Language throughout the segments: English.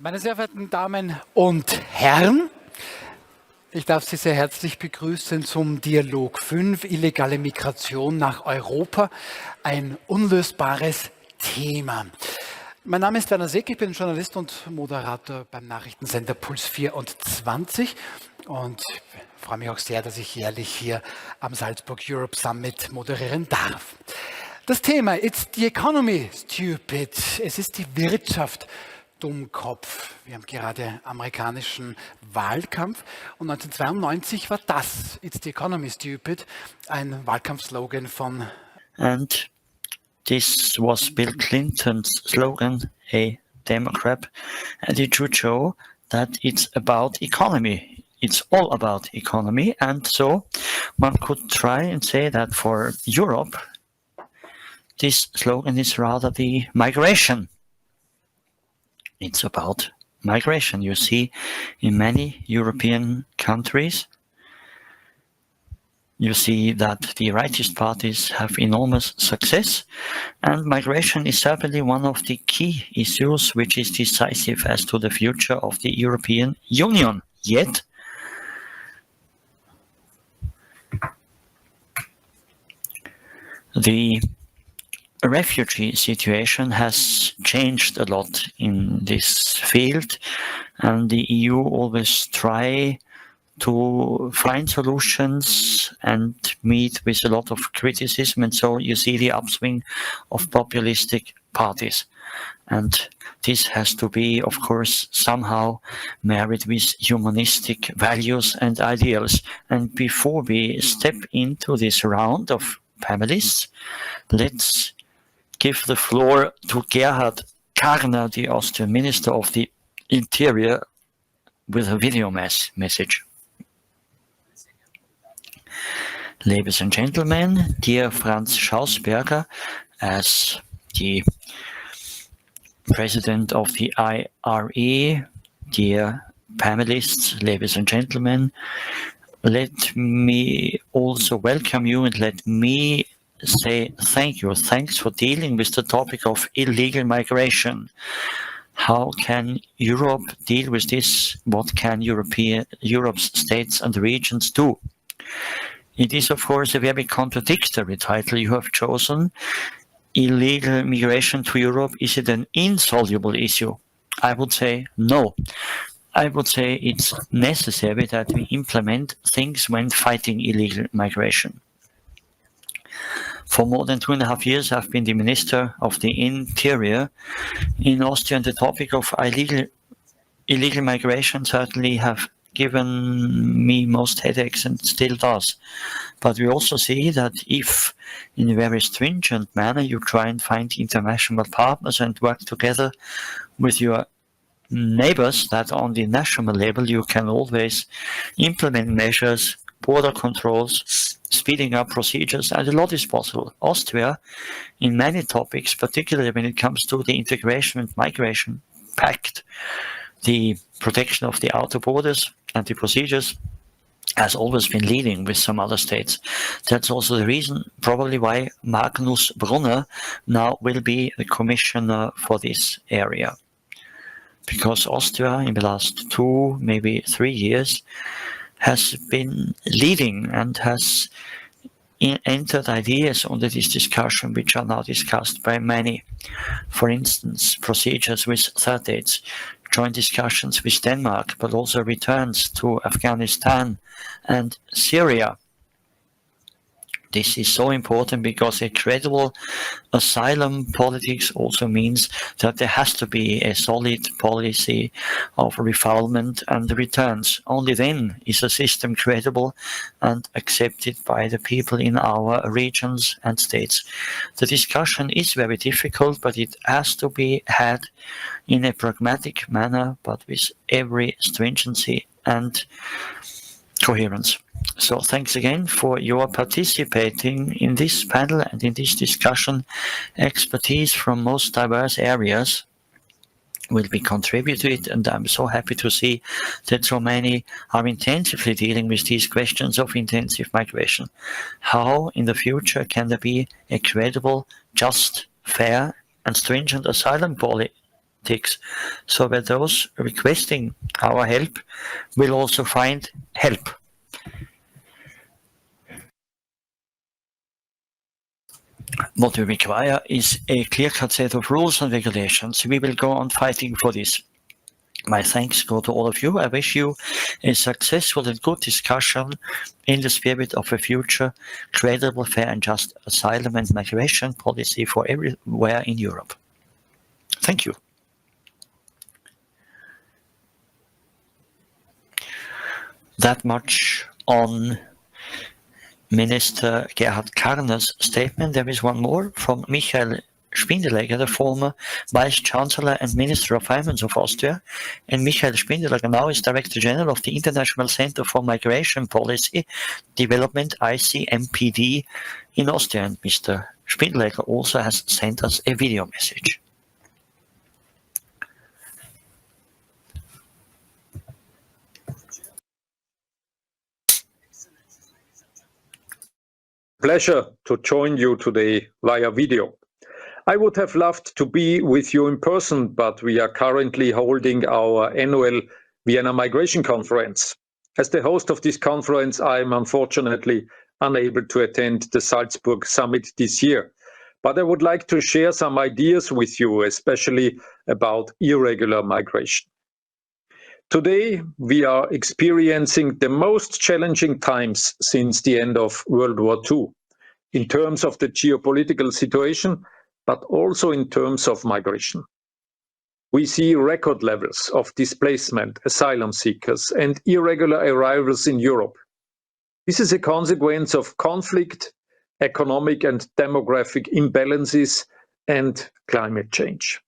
Meine sehr verehrten Damen und Herren, ich darf Sie sehr herzlich begrüßen zum Dialog 5, illegale Migration nach Europa, ein unlösbares Thema. Mein Name ist Werner Seck, ich bin Journalist und Moderator beim Nachrichtensender Puls 24 und freue mich auch sehr, dass ich jährlich hier am Salzburg Europe Summit moderieren darf. Das Thema, it's the economy, stupid. Es ist die Wirtschaft, Dummkopf. Wir haben gerade amerikanischen Wahlkampf und 1992 war das, it's the economy, stupid, ein Wahlkampfslogan von... And this was Bill Clinton's slogan, a Democrat, and it should show that it's about economy. It's all about economy, and so one could try and say that for Europe, this slogan is rather the migration. It's about migration. You see, in many European countries, you see that the rightist parties have enormous success, and migration is certainly one of the key issues which is decisive as to the future of the European Union. Yet, the refugee situation has changed a lot in this field, and the EU always try to find solutions and meet with a lot of criticism, and so you see the upswing of populistic parties. And this has to be, of course, somehow married with humanistic values and ideals. And before we step into this round of panelists, let's give the floor to Gerhard Karner, the Austrian Minister of the Interior, with a video message. Ladies and gentlemen, dear Franz Schausberger, as the President of the IRE, dear panelists, ladies and gentlemen, let me also welcome you and let me say thank you. Thanks for dealing with the topic of illegal migration. How can Europe deal with this? What can Europe's states and regions do? It is, of course, a very contradictory title you have chosen. Illegal migration to Europe, is it an insoluble issue? I would say no. I would say it's necessary that we implement things when fighting illegal migration. For more than 2.5 years, I've been the Minister of the Interior in Austria, and the topic of illegal migration certainly have given me most headaches and still does. But we also see that if, in a very stringent manner, you try and find international partners and work together with your neighbors, that on the national level you can always implement measures, border controls, speeding up procedures, and a lot is possible. Austria, in many topics, particularly when it comes to the Integration and Migration Pact, the protection of the outer borders and the procedures, has always been leading with some other states. That's also the reason probably why Magnus Brunner now will be the commissioner for this area. Because Austria in the last 2, maybe 3 years has been leading and has entered ideas under this discussion which are now discussed by many. For instance, procedures with third states, joint discussions with Denmark, but also returns to Afghanistan and Syria. This is so important because a credible asylum politics also means that there has to be a solid policy of refoulement and returns. Only then is a system credible and accepted by the people in our regions and states. The discussion is very difficult, but it has to be had in a pragmatic manner, but with every stringency and coherence. So thanks again for your participating in this panel and in this discussion. Expertise from most diverse areas will be contributed, and I'm so happy to see that so many are intensively dealing with these questions of intensive migration. How in the future can there be a credible, just, fair and stringent asylum ticks, so that those requesting our help will also find help. What we require is a clear-cut set of rules and regulations. We will go on fighting for this. My thanks go to all of you. I wish you a successful and good discussion in the spirit of a future credible, fair and just asylum and migration policy for everywhere in Europe. Thank you. That much on Minister Gerhard Karner's statement. There is one more from Michael Spindelegger, the former Vice Chancellor and Minister of Finance of Austria. And Michael Spindelegger now is Director General of the International Center for Migration Policy Development, ICMPD, in Austria. And Mr. Spindelegger also has sent us a video message. Pleasure to join you today via video. I would have loved to be with you in person, but we are currently holding our annual Vienna Migration Conference. As the host of this conference, I am unfortunately unable to attend the Salzburg Summit this year. But I would like to share some ideas with you, especially about irregular migration. Today, we are experiencing the most challenging times since the end of World War II, in terms of the geopolitical situation, but also in terms of migration. We see record levels of displacement, asylum seekers, and irregular arrivals in Europe. This is a consequence of conflict, economic and demographic imbalances, and climate change.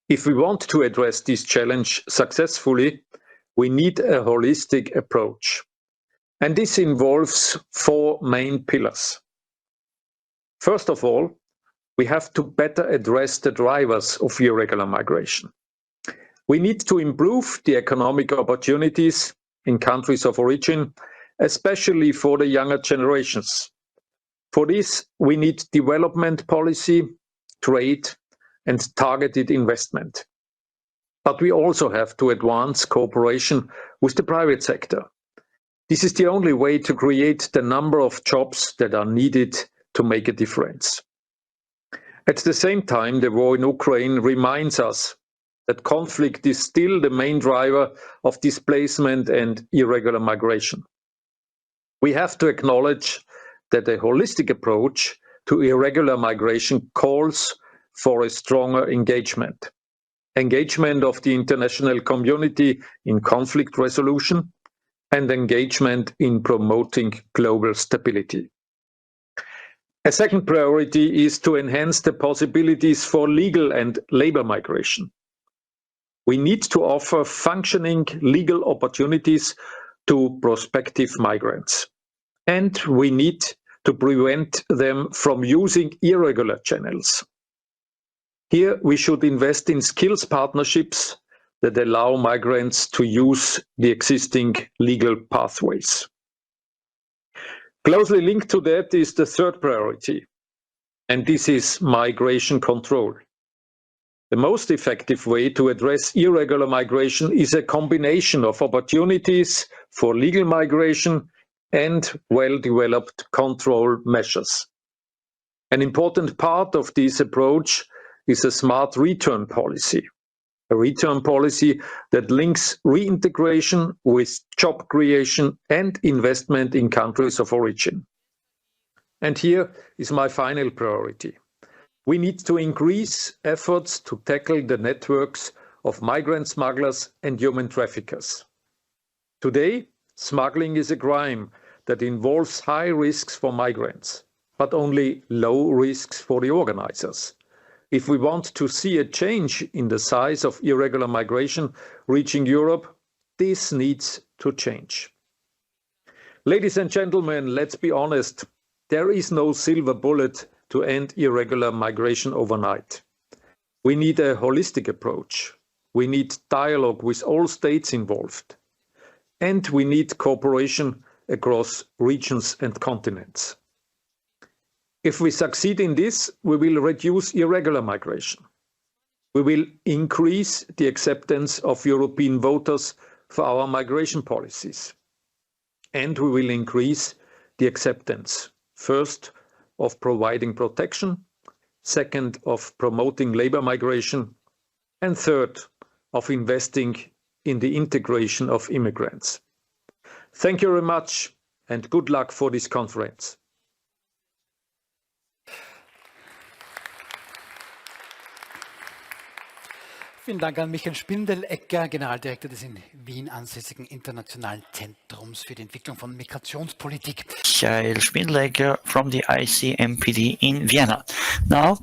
If we want to address this challenge successfully, we need a holistic approach. And this involves four main pillars. First of all, we have to better address the drivers of irregular migration. We need to improve the economic opportunities in countries of origin, especially for the younger generations. For this, we need development policy, trade, and targeted investment. But we also have to advance cooperation with the private sector. This is the only way to create the number of jobs that are needed to make a difference. At the same time, the war in Ukraine reminds us that conflict is still the main driver of displacement and irregular migration. We have to acknowledge that a holistic approach to irregular migration calls for a stronger engagement. Engagement of the international community in conflict resolution and engagement in promoting global stability. A second priority is to enhance the possibilities for legal and labor migration. We need to offer functioning legal opportunities to prospective migrants. And we need to prevent them from using irregular channels. Here, we should invest in skills partnerships that allow migrants to use the existing legal pathways. Closely linked to that is the third priority, and this is migration control. The most effective way to address irregular migration is a combination of opportunities for legal migration and well-developed control measures. An important part of this approach is a smart return policy, a return policy that links reintegration with job creation and investment in countries of origin. And here is my final priority. We need to increase efforts to tackle the networks of migrant smugglers and human traffickers. Today, smuggling is a crime that involves high risks for migrants, but only low risks for the organizers. If we want to see a change in the size of irregular migration reaching Europe, this needs to change. Ladies and gentlemen, let's be honest, there is no silver bullet to end irregular migration overnight. We need a holistic approach. We need dialogue with all states involved. And we need cooperation across regions and continents. If we succeed in this, we will reduce irregular migration. We will increase the acceptance of European voters for our migration policies. And we will increase the acceptance, first, of providing protection, second, of promoting labor migration, and third, of investing in the integration of immigrants. Thank you very much and good luck for this conference. Vielen Dank an Michael Spindelecker, Generaldirektor des in Wien ansässigen Internationalen Zentrums für die Entwicklung von Migrationspolitik. Michael Spindelecker from the ICMPD in Vienna. Now,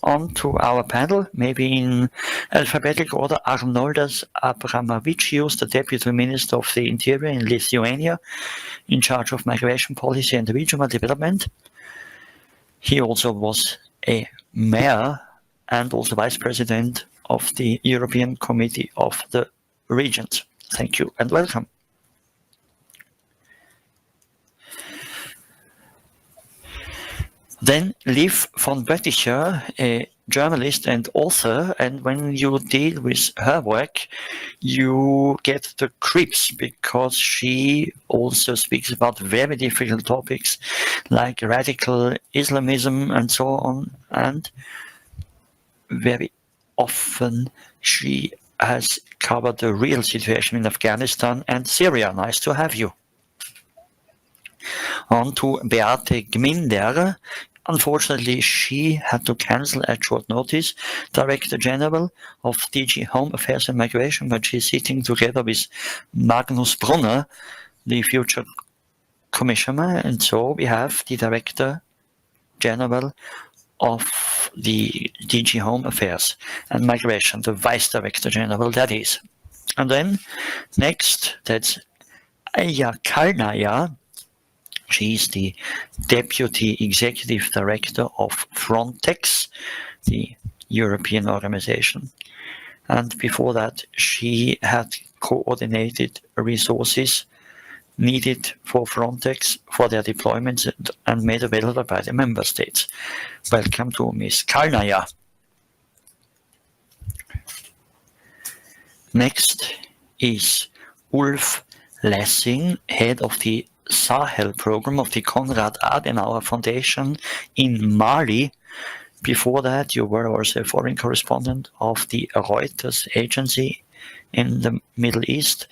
on to our panel, maybe in alphabetical order, Arnoldas Abramovicius, the Deputy Minister of the Interior in Lithuania, in charge of migration policy and regional development. He also was a mayor and also vice president of the European Committee of the Regions. Thank you and welcome. Then Liv von Bötticher, a journalist and author, and when you deal with her work, you get the creeps because she also speaks about very difficult topics like radical Islamism and so on, and very often she has covered the real situation in Afghanistan and Syria. Nice to have you. On to Beate Gminder. Unfortunately, she had to cancel at short notice. Director General of DG Home Affairs and Migration, but she's sitting together with Magnus Brunner, the future commissioner, and so we have the Director General of the DG Home Affairs and Migration, the Vice Director General, that is. And then next, that's Aya Kalnaya. She is the Deputy Executive Director of Frontex, the European organization. And before that, she had coordinated resources needed for Frontex for their deployments and made available by the member states. Welcome to Ms. Kalnaya. Next is Ulf Lessing, head of the Sahel program of the Konrad Adenauer Foundation in Mali. Before that, you were also a foreign correspondent of the Reuters agency in the Middle East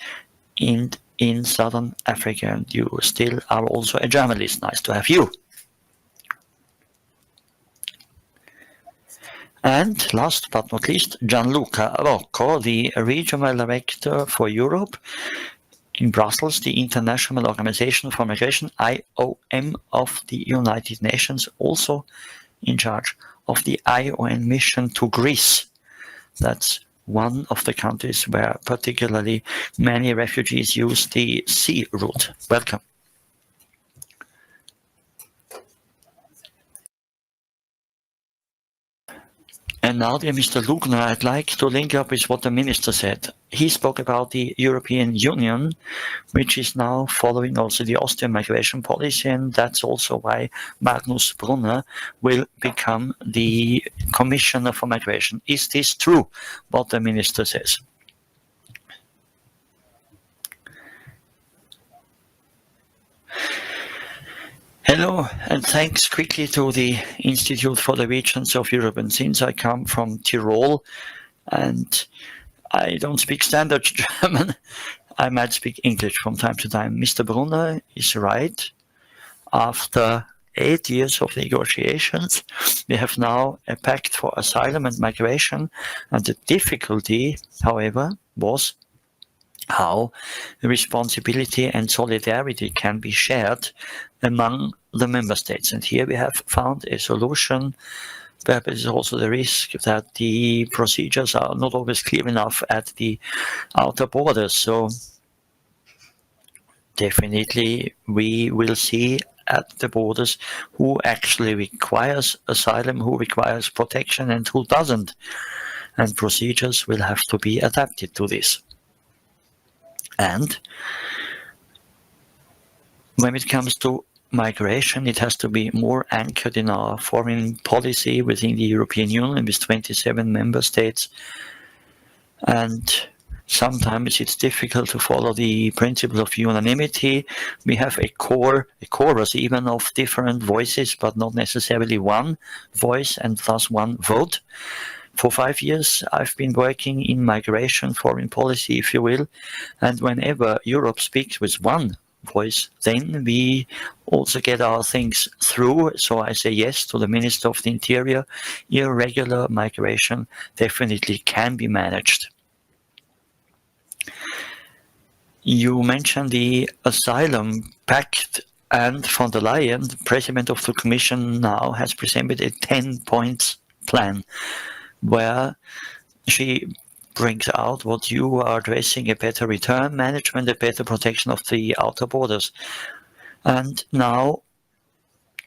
and in Southern Africa, and you still are also a journalist. Nice to have you. And last but not least, Gianluca Rocco, the Regional Director for Europe in Brussels, the International Organization for Migration, IOM of the United Nations, also in charge of the IOM mission to Greece. That's one of the countries where particularly many refugees use the sea route. Welcome. And now, dear Mr. Lugner, I'd like to link up with what the minister said. He spoke about the European Union, which is now following also the Austrian migration policy, and that's also why Magnus Brunner will become the Commissioner for Migration. Is this true, what the minister says? Hello, and thanks quickly to the Institute for the Regions of Europe. And since I come from Tyrol and I don't speak standard German, I might speak English from time to time. Mr. Brunner is right. After 8 years of negotiations, we have now a pact for asylum and migration. And the difficulty, however, was how responsibility and solidarity can be shared among the member states. And here we have found a solution. But there's also the risk that the procedures are not always clear enough at the outer borders. So definitely we will see at the borders who actually requires asylum, who requires protection, and who doesn't. And procedures will have to be adapted to this. And when it comes to migration, it has to be more anchored in our foreign policy within the European Union with 27 member states. And sometimes it's difficult to follow the principle of unanimity. We have a chorus even of different voices, but not necessarily one voice and thus one vote. For 5 years, I've been working in migration, foreign policy, if you will, and whenever Europe speaks with one voice, then we also get our things through. So I say yes to the Minister of the Interior. Irregular migration definitely can be managed. You mentioned the Asylum Pact, and von der Leyen, the President of the Commission now, has presented a 10-point plan where she brings out what you are addressing: a better return management, a better protection of the outer borders. And now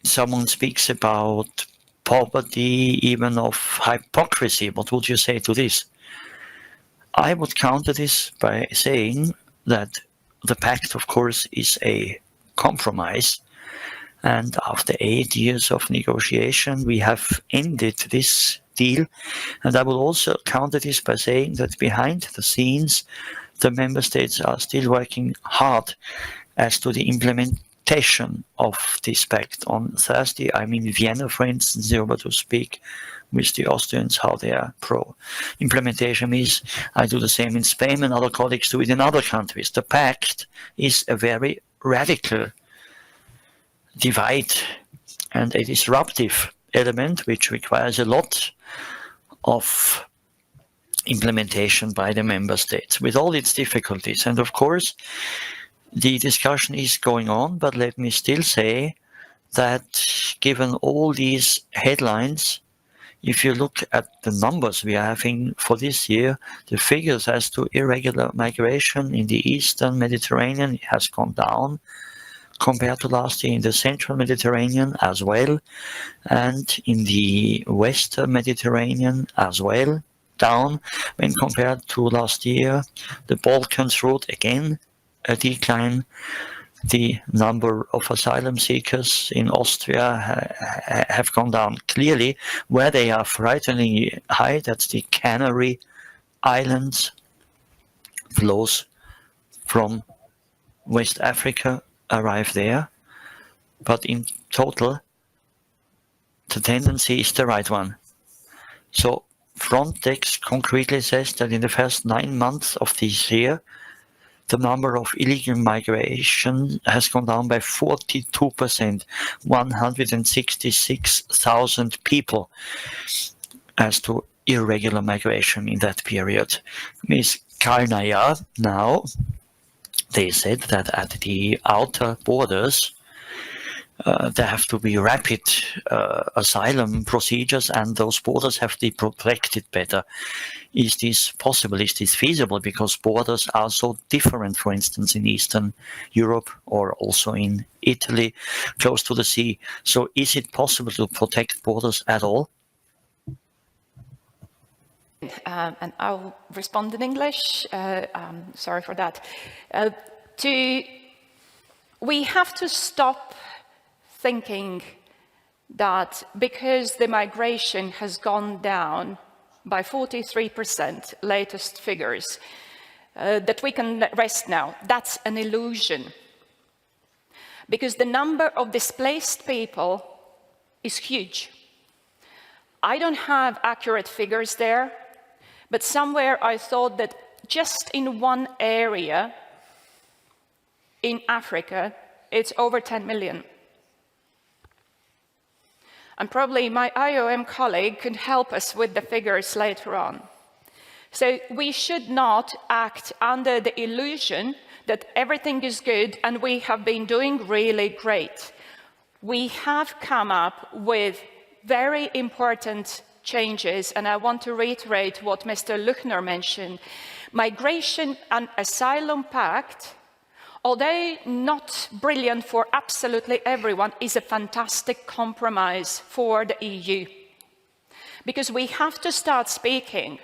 someone speaks about poverty, even of hypocrisy. What would you say to this? I would counter this by saying that the pact, of course, is a compromise. And after 8 years of negotiation, we have ended this deal. And I will also counter this by saying that behind the scenes, the member states are still working hard as to the implementation of this pact. On Thursday, I'm in Vienna, for instance, over to speak with the Austrians how their implementation is. I do the same in Spain, and other colleagues do it in other countries. The pact is a very radical divide and a disruptive element which requires a lot of implementation by the member states with all its difficulties. And of course, the discussion is going on, but let me still say that given all these headlines, if you look at the numbers we are having for this year, the figures as to irregular migration in the Eastern Mediterranean has gone down compared to last year, in the Central Mediterranean as well, and in the Western Mediterranean as well, down when compared to last year. The Balkans route, again, a decline. The number of asylum seekers in Austria have gone down clearly. Where they are frighteningly high, that's the Canary Islands. Flows from West Africa arrive there. But in total, the tendency is the right one. So Frontex concretely says that in the first 9 months of this year, the number of illegal migration has gone down by 42%, 166,000 people as to irregular migration in that period. Ms. Kalnaya, now, they said that at the outer borders, there have to be rapid asylum procedures, and those borders have to be protected better. Is this possible? Is this feasible? Because borders are so different, for instance, in Eastern Europe or also in Italy, close to the sea. So is it possible to protect borders at all? And I'll respond in English. Sorry for that. We have to stop thinking that because the migration has gone down by 43%, latest figures, that we can rest now. That's an illusion. Because the number of displaced people is huge. I don't have accurate figures there, but somewhere I thought that just in one area in Africa, it's over 10 million. And probably my IOM colleague can help us with the figures later on. So we should not act under the illusion that everything is good and we have been doing really great. We have come up with very important changes, and I want to reiterate what Mr. Luchner mentioned. Migration and Asylum Pact, although not brilliant for absolutely everyone, is a fantastic compromise for the EU. Because we have to start speaking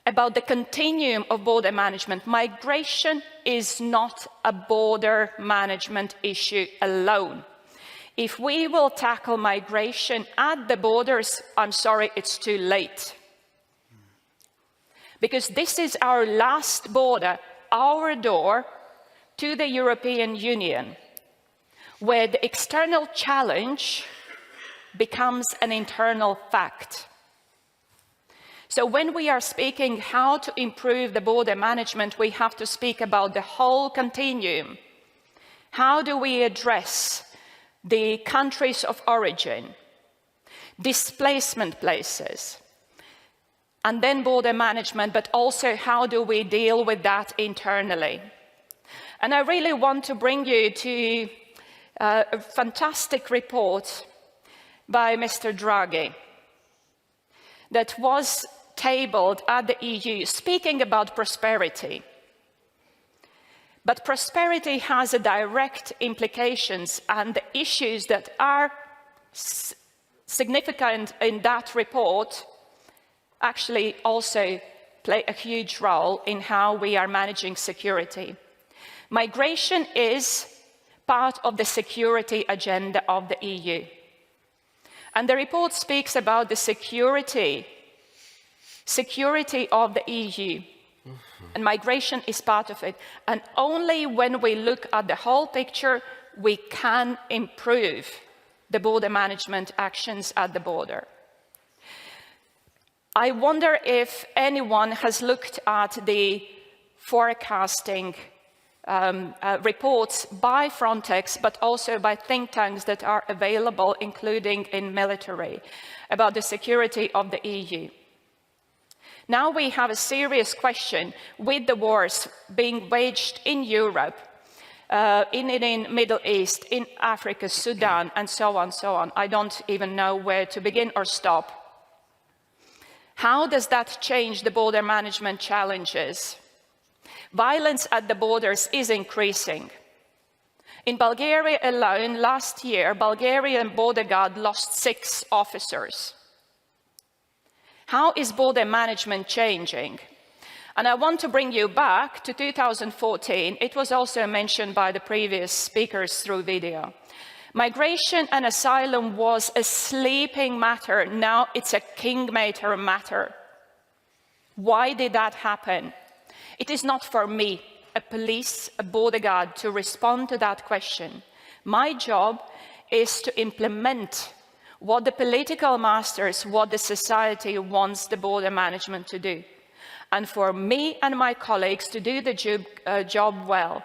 about the continuum of border management. Migration is not a border management issue alone. If we will tackle migration at the borders, I'm sorry, it's too late. Because this is our last border, our door to the European Union, where the external challenge becomes an internal fact. So when we are speaking how to improve the border management, we have to speak about the whole continuum. How do we address the countries of origin, displacement places, and then border management, but also how do we deal with that internally? And I really want to bring you to a fantastic report by Mr. Draghi that was tabled at the EU, speaking about prosperity. But prosperity has a direct implications, and the issues that are significant in that report actually also play a huge role in how we are managing security. Migration is part of the security agenda of the EU. And the report speaks about the security of the EU. And migration is part of it. And only when we look at the whole picture, we can improve the border management actions at the border. I wonder if anyone has looked at the forecasting reports by Frontex, but also by think tanks that are available, including in military, about the security of the EU. Now we have a serious question with the wars being waged in Europe, in Middle East, in Africa, Sudan, and so on, so on. I don't even know where to begin or stop. How does that change the border management challenges? Violence at the borders is increasing. In Bulgaria alone, last year, Bulgarian border guard lost 6 officers. How is border management changing? And I want to bring you back to 2014. It was also mentioned by the previous speakers through video. Migration and asylum was a sleeping matter. Now it's a kingmaker matter. Why did that happen? It is not for me, a police, a border guard, to respond to that question. My job is to implement what the political masters, what the society wants the border management to do. And for me and my colleagues to do the job well,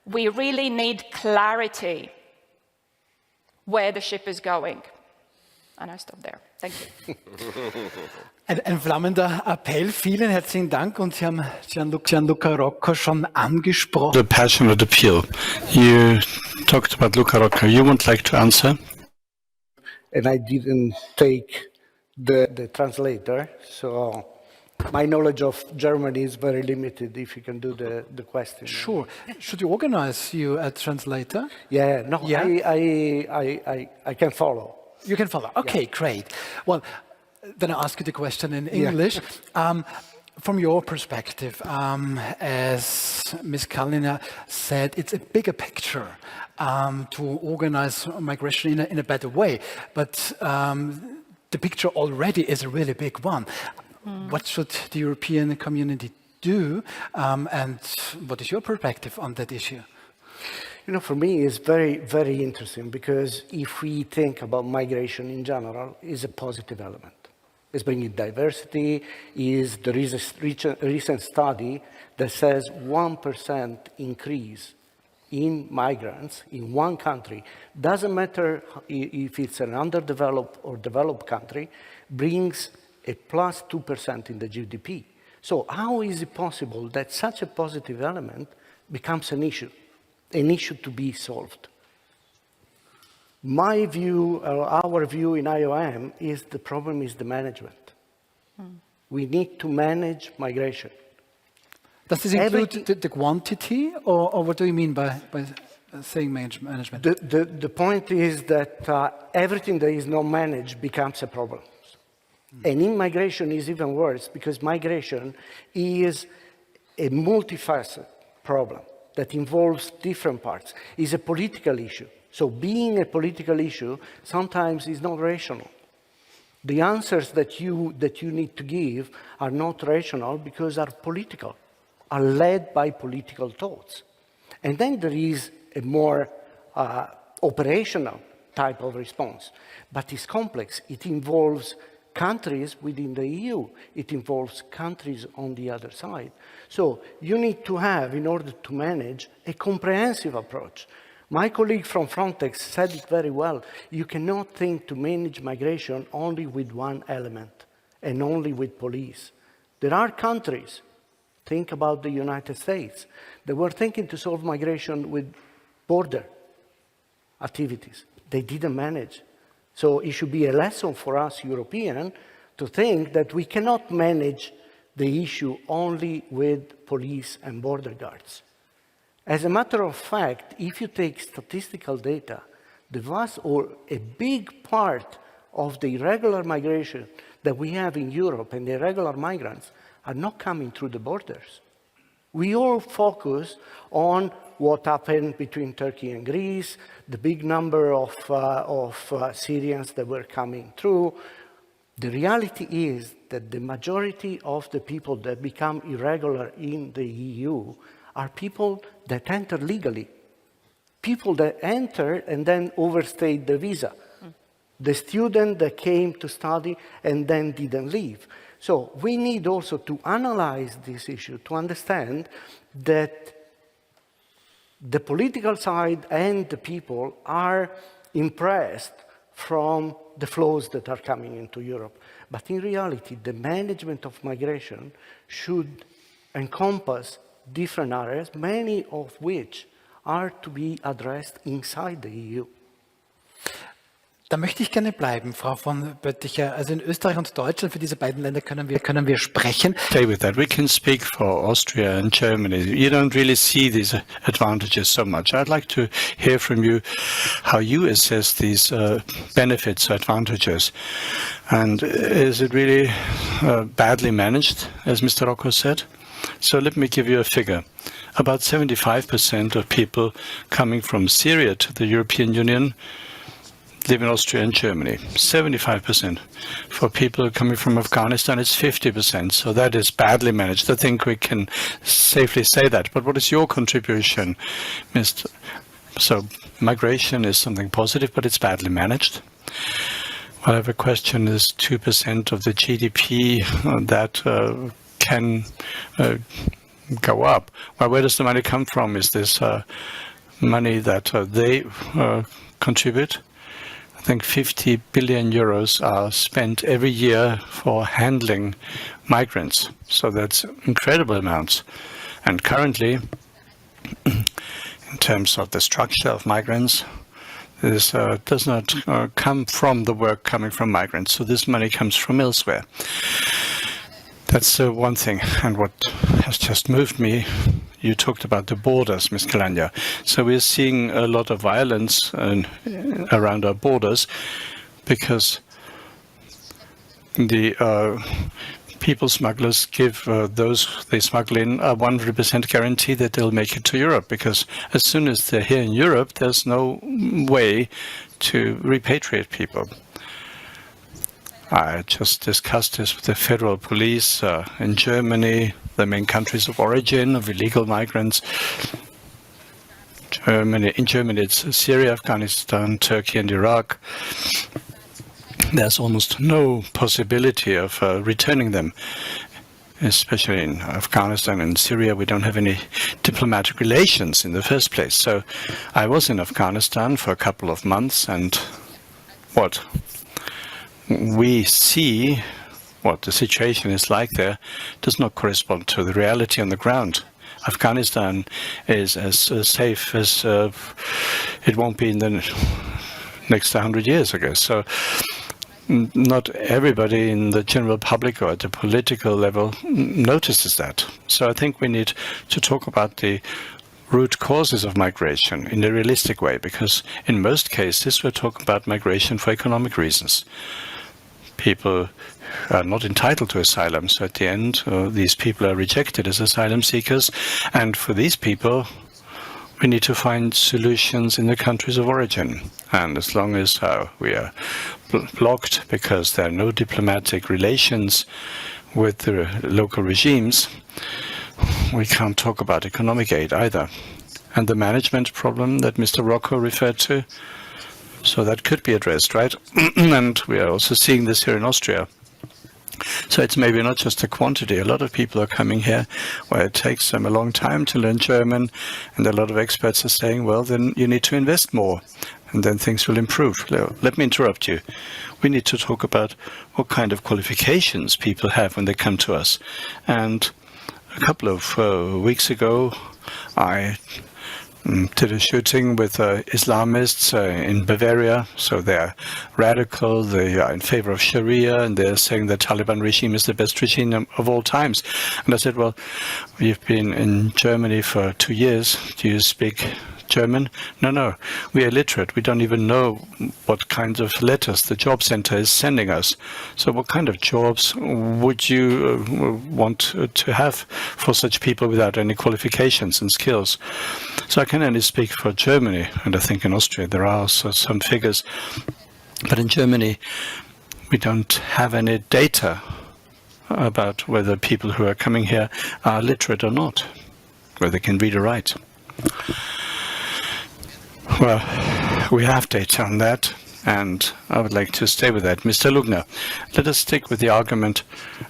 we really need clarity where the ship is going. And I stop there. Thank you. Ein flammender Appell. Vielen herzlichen Dank. Und Sie haben Gianluca Rocco schon angesprochen. The passionate appeal. You talked about Luca Rocco. You would like to answer? And I didn't take the translator, so my knowledge of German is very limited. If you can do the question. Sure. Should you organize you a translator? Yeah, no, Yeah? I can follow. You can follow. Okay, great. Well, then I'll ask you the question in English. From your perspective, as Ms. Kalina said, it's a bigger picture to organize migration in a better way. But the picture already is a really big one. What should the European community do? And what is your perspective on that issue? You know, for me, it's very, very interesting because if we think about migration in general, it's a positive element. It's bringing diversity, is the recent study that says 1% increase in migrants in one country, doesn't matter if it's an underdeveloped or developed country, brings a plus 2% in the GDP. So how is it possible that such a positive element becomes an issue to be solved? My view, or our view in IOM, is the problem is the management. We need to manage migration. Does this include the quantity, or what do you mean by saying management? The point is that everything that is not managed becomes a problem. And in migration is even worse because migration is a multifaceted problem that involves different parts. It's a political issue. So being a political issue sometimes is not rational. The answers that you need to give are not rational because are political, are led by political thoughts. And then there is a more operational type of response, but it's complex. It involves countries within the EU. It involves countries on the other side. So you need to have, in order to manage, a comprehensive approach. My colleague from Frontex said it very well. You cannot think to manage migration only with one element and only with police. There are countries, think about the United States, that were thinking to solve migration with border activities. They didn't manage. So it should be a lesson for us Europeans to think that we cannot manage the issue only with police and border guards. As a matter of fact, if you take statistical data, the vast or a big part of the irregular migration that we have in Europe and the irregular migrants are not coming through the borders. We all focus on what happened between Turkey and Greece, the big number of Syrians that were coming through. The reality is that the majority of the people that become irregular in the EU are people that enter legally, people that enter and then overstayed the visa, the student that came to study and then didn't leave. So we need also to analyze this issue to understand that the political side and the people are impressed from the flows that are coming into Europe. But in reality, the management of migration should encompass different areas, many of which are to be addressed inside the EU. Da möchte ich gerne bleiben, Frau von Bötticher. Also in Österreich und Deutschland, für diese beiden Länder können wir sprechen. Stay with that. We can speak for Austria and Germany. You don't really see these advantages so much. I'd like to hear from you how you assess these benefits, advantages. And is it really badly managed, as Mr. Rocco said? So let me give you a figure. About 75% of people coming from Syria to the European Union live in Austria and Germany. 75%. For people coming from Afghanistan, it's 50%. So that is badly managed. I think we can safely say that. But what is your contribution, Mr.? So migration is something positive, but it's badly managed. Well, I have a question. Is 2% of the GDP that can go up? Well, where does the money come from? Is this money that they contribute? I think 50 billion euros are spent every year for handling migrants. So that's incredible amounts. And currently, in terms of the structure of migrants, this does not come from the work coming from migrants. So this money comes from elsewhere. That's one thing. And what has just moved me, you talked about the borders, Ms. Kalanja. So we're seeing a lot of violence around our borders because the people smugglers give those they smuggle in a 100% guarantee that they'll make it to Europe, because as soon as they're here in Europe, there's no way to repatriate people. I just discussed this with the federal police in Germany, the main countries of origin of illegal migrants. In Germany, it's Syria, Afghanistan, Turkey, and Iraq. There's almost no possibility of returning them, especially in Afghanistan and Syria. We don't have any diplomatic relations in the first place. So I was in Afghanistan for a couple of months, and what we see, what the situation is like there, does not correspond to the reality on the ground. Afghanistan is as safe as it won't be in the next 100 years, I guess. So not everybody in the general public or at the political level notices that. So I think we need to talk about the root causes of migration in a realistic way, because in most cases we're talking about migration for economic reasons. people are not entitled to asylum. So at the end, these people are rejected as asylum seekers. And for these people, we need to find solutions in the countries of origin. And as long as we are blocked because there are no diplomatic relations with the local regimes, we can't talk about economic aid either. And the management problem that Mr. Rocco referred to, so that could be addressed, right? And we are also seeing this here in Austria. So it's maybe not just the quantity. A lot of people are coming here where it takes them a long time to learn German, and a lot of experts are saying, well, then you need to invest more, and then things will improve. Let me interrupt you. We need to talk about what kind of qualifications people have when they come to us. And a couple of weeks ago, I did a shooting with Islamists in Bavaria. So they're radical, they are in favor of Sharia, and they're saying the Taliban regime is the best regime of all times. And I said, well, you've been in Germany for 2 years. Do you speak German? No, we are illiterate. We don't even know what kinds of letters the job center is sending us. So what kind of jobs would you want to have for such people without any qualifications and skills? So I can only speak for Germany, and I think in Austria there are also some figures. But in Germany, we don't have any data about whether people who are coming here are literate or not, whether they can read or write. Well, we have data on that, and I would like to stay with that. Mr. Lugner, let us stick with the argument,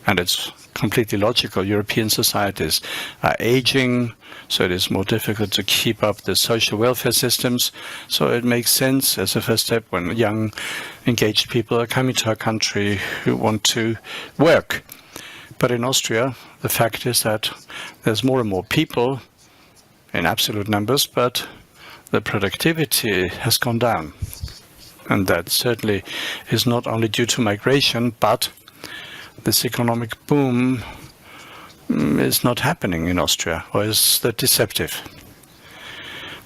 and it's completely logical. European societies are aging, so it is more difficult to keep up the social welfare systems. So it makes sense as a first step when young, engaged people are coming to our country who want to work. But in Austria, the fact is that there's more and more people in absolute numbers, but the productivity has gone down. And that certainly is not only due to migration, but this economic boom is not happening in Austria. Or is that deceptive?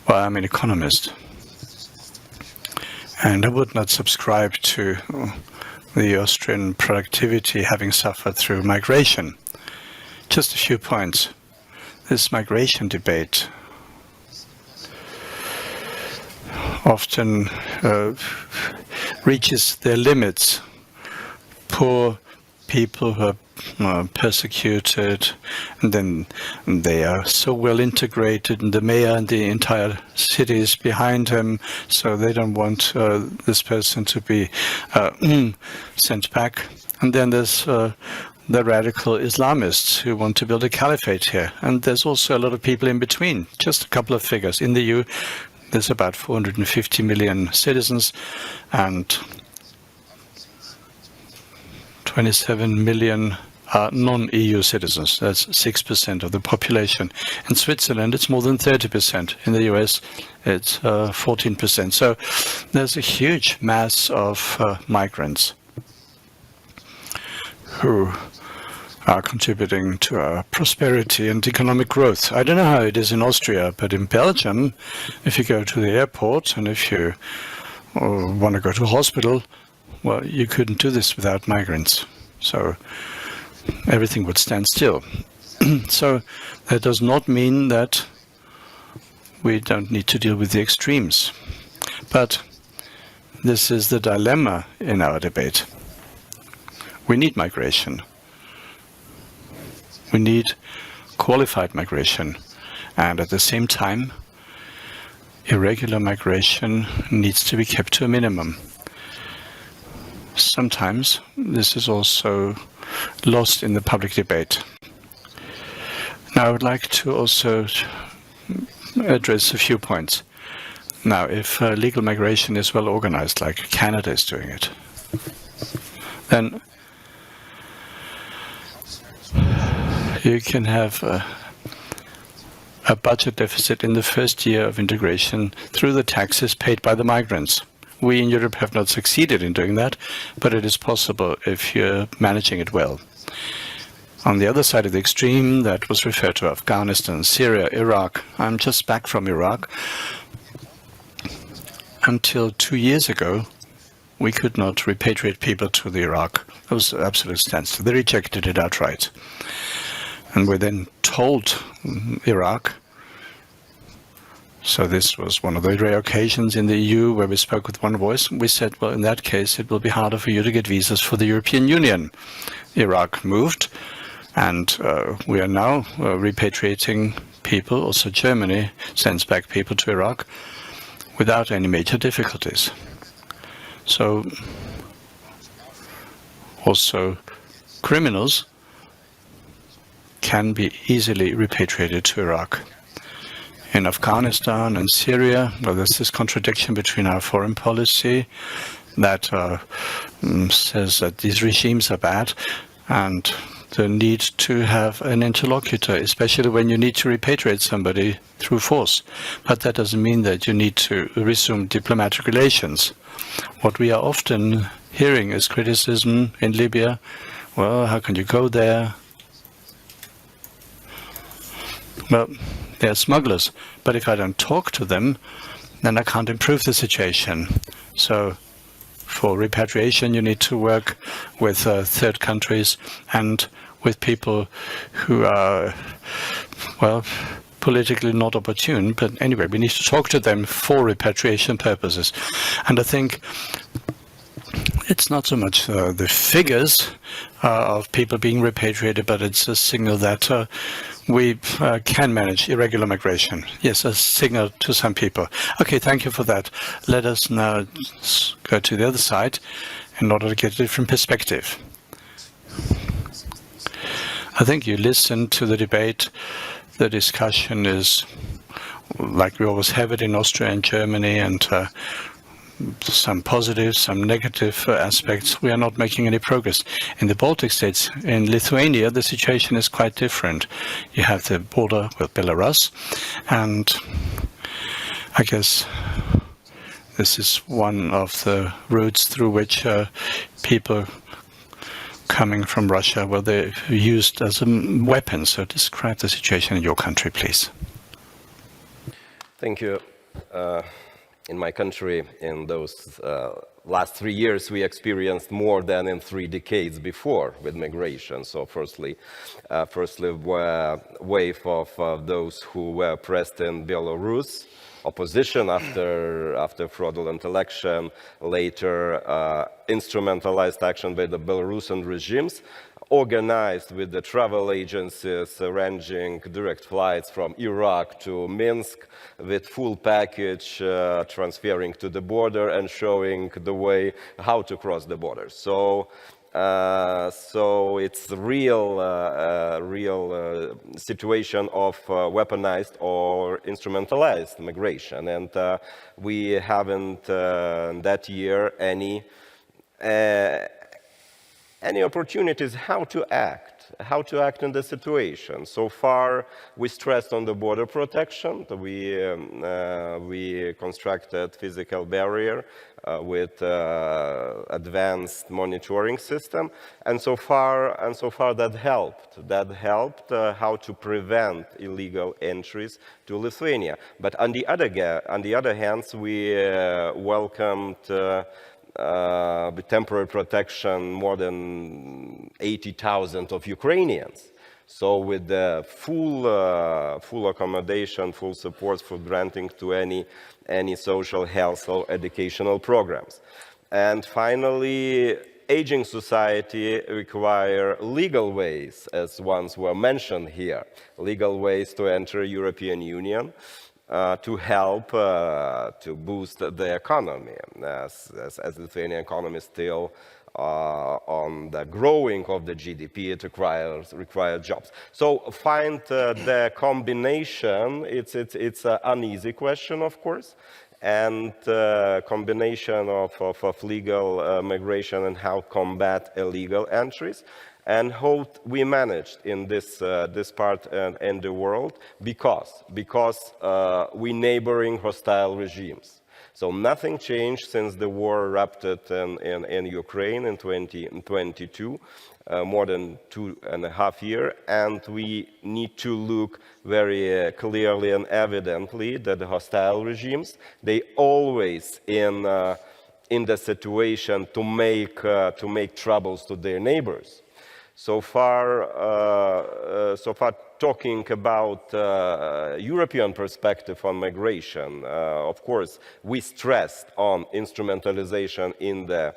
Well, I'm an economist, and I would not subscribe to the Austrian productivity having suffered through migration. Just a few points. This migration debate often reaches their limits. Poor people who are persecuted, and then they are so well integrated, and the mayor and the entire city is behind him, so they don't want this person to be sent back. And then there's the radical Islamists who want to build a caliphate here. And there's also a lot of people in between. Just a couple of figures. In the EU, there's about 450 million citizens and 27 million non-EU citizens. That's 6% of the population. In Switzerland, it's more than 30%. In the US, it's 14%. So there's a huge mass of migrants who are contributing to our prosperity and economic growth. I don't know how it is in Austria, but in Belgium, if you go to the airport and if you want to go to a hospital, well, you couldn't do this without migrants. So everything would stand still. So that does not mean that we don't need to deal with the extremes. But this is the dilemma in our debate. We need migration. We need qualified migration. And at the same time, irregular migration needs to be kept to a minimum. Sometimes this is also lost in the public debate. Now, I would like to also address a few points. Now, if legal migration is well organized, like Canada is doing it, then you can have a budget deficit in the first year of integration through the taxes paid by the migrants. We in Europe have not succeeded in doing that, but it is possible if you're managing it well. On the other side of the extreme, that was referred to Afghanistan, Syria, Iraq. I'm just back from Iraq. Until 2 years ago, we could not repatriate people to the Iraq. It was an absolute standstill. They rejected it outright. And we then told Iraq, so this was one of the rare occasions in the EU where we spoke with one voice. We said, well, in that case, it will be harder for you to get visas for the European Union. Iraq moved, and we are now repatriating people. Also, Germany sends back people to Iraq without any major difficulties. So, also, criminals can be easily repatriated to Iraq. In Afghanistan and Syria, well, there's this contradiction between our foreign policy that says that these regimes are bad, and the need to have an interlocutor, especially when you need to repatriate somebody through force. But that doesn't mean that you need to resume diplomatic relations. What we are often hearing is criticism in Libya. Well, how can you go there? Well, they're smugglers, but if I don't talk to them, then I can't improve the situation. So for repatriation, you need to work with third countries and with people who are, well, politically not opportune. But anyway, we need to talk to them for repatriation purposes. And I think it's not so much the figures of people being repatriated, but it's a signal that we can manage irregular migration. Yes, a signal to some people. Okay, thank you for that. Let us now go to the other side in order to get a different perspective. I think you listened to the debate. The discussion is like we always have it in Austria and Germany, and some positive, some negative aspects. We are not making any progress. In the Baltic states, in Lithuania, the situation is quite different. You have the border with Belarus, and I guess this is one of the routes through which people coming from Russia, well, they're used as a weapon. So describe the situation in your country, please. Thank you. In my country, in those last 3 years, we experienced more than in 3 decades before with migration. So firstly, wave of those who were pressed in Belarus, opposition after fraudulent election, later instrumentalized action by the Belarusian regimes, organized with the travel agencies arranging direct flights from Iraq to Minsk with full package, transferring to the border and showing the way how to cross the border. So it's a real situation of weaponized or instrumentalized migration, and we haven't that year any opportunities how to act in the situation. So far, we stressed on the border protection. We constructed physical barrier with advanced monitoring system, and so far that helped. That helped how to prevent illegal entries to Lithuania. But on the other hand, we welcomed with temporary protection more than 80,000 of Ukrainians. So with the full accommodation, full support for granting to any social, health or educational programs. And finally, aging society require legal ways, as ones were mentioned here, legal ways to enter European Union. To help to boost the economy, as Lithuanian economy is still on the growing of the GDP, it requires jobs. So find the combination. It's an uneasy question, of course, and combination of legal migration and how combat illegal entries. And how we managed in this part in the world because we neighboring hostile regimes. So nothing changed since the war erupted in Ukraine in 2022, more than 2.5 years, and we need to look very clearly and evidently that the hostile regimes, they always in in the situation to make troubles to their neighbors. So far talking about European perspective on migration, of course, we stressed on instrumentalization in the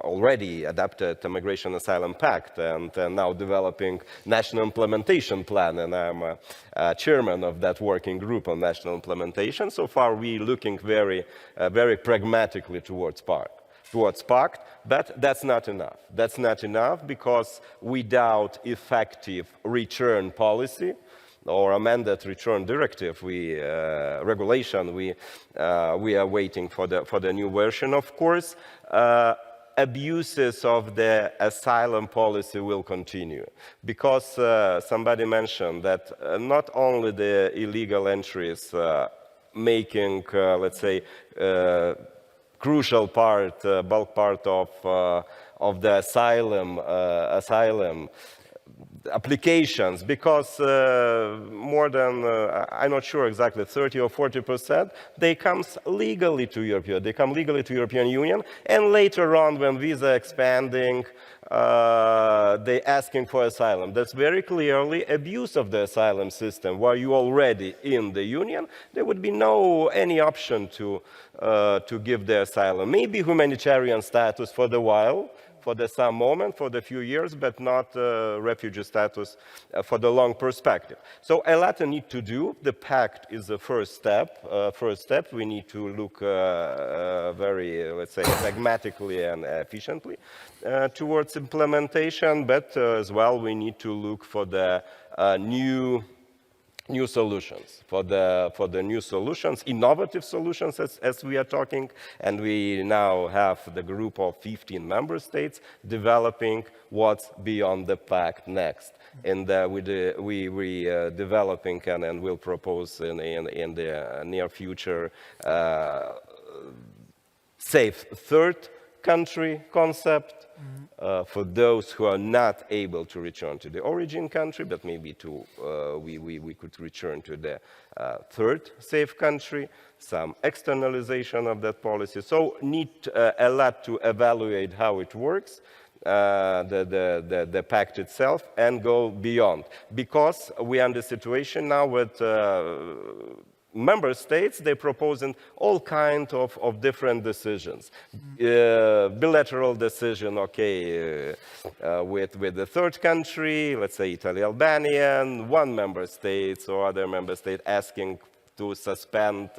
already adapted Migration Asylum Pact, and now developing national implementation plan, and I'm chairman of that working group on national implementation. So far, we're looking very pragmatically towards pact, but that's not enough. That's not enough because without effective return policy or amended return directive, regulation, we are waiting for the new version, of course. Abuses of the asylum policy will continue because somebody mentioned that not only the illegal entries making, let's say, crucial part, bulk part of the asylum applications, because more than, I'm not sure exactly, 30 or 40%, they come legally to European Union, and later on when visa expanding, they asking for asylum. That's very clearly abuse of the asylum system. While you already in the union, there would be any option to give the asylum. Maybe humanitarian status for the while, for some moment, for the few years, but not refugee status for the long perspective. So a lot need to do. The pact is the first step. We need to look very, let's say, pragmatically and efficiently towards implementation, but as well we need to look for the new solutions, for the new solutions, innovative solutions as we are talking, and we now have the group of 15 member states developing what's beyond the pact next. And we developing and will propose in the near future safe third country concept, for those who are not able to return to the origin country, but maybe we could return to the third safe country, some externalization of that policy. So need a lot to evaluate how it works, the pact itself, and go beyond. Because we are in the situation now with member states, they're proposing all kinds of different decisions. Bilateral decision, okay, with the third country, let's say Italy, Albania, one member state or other member state asking to suspend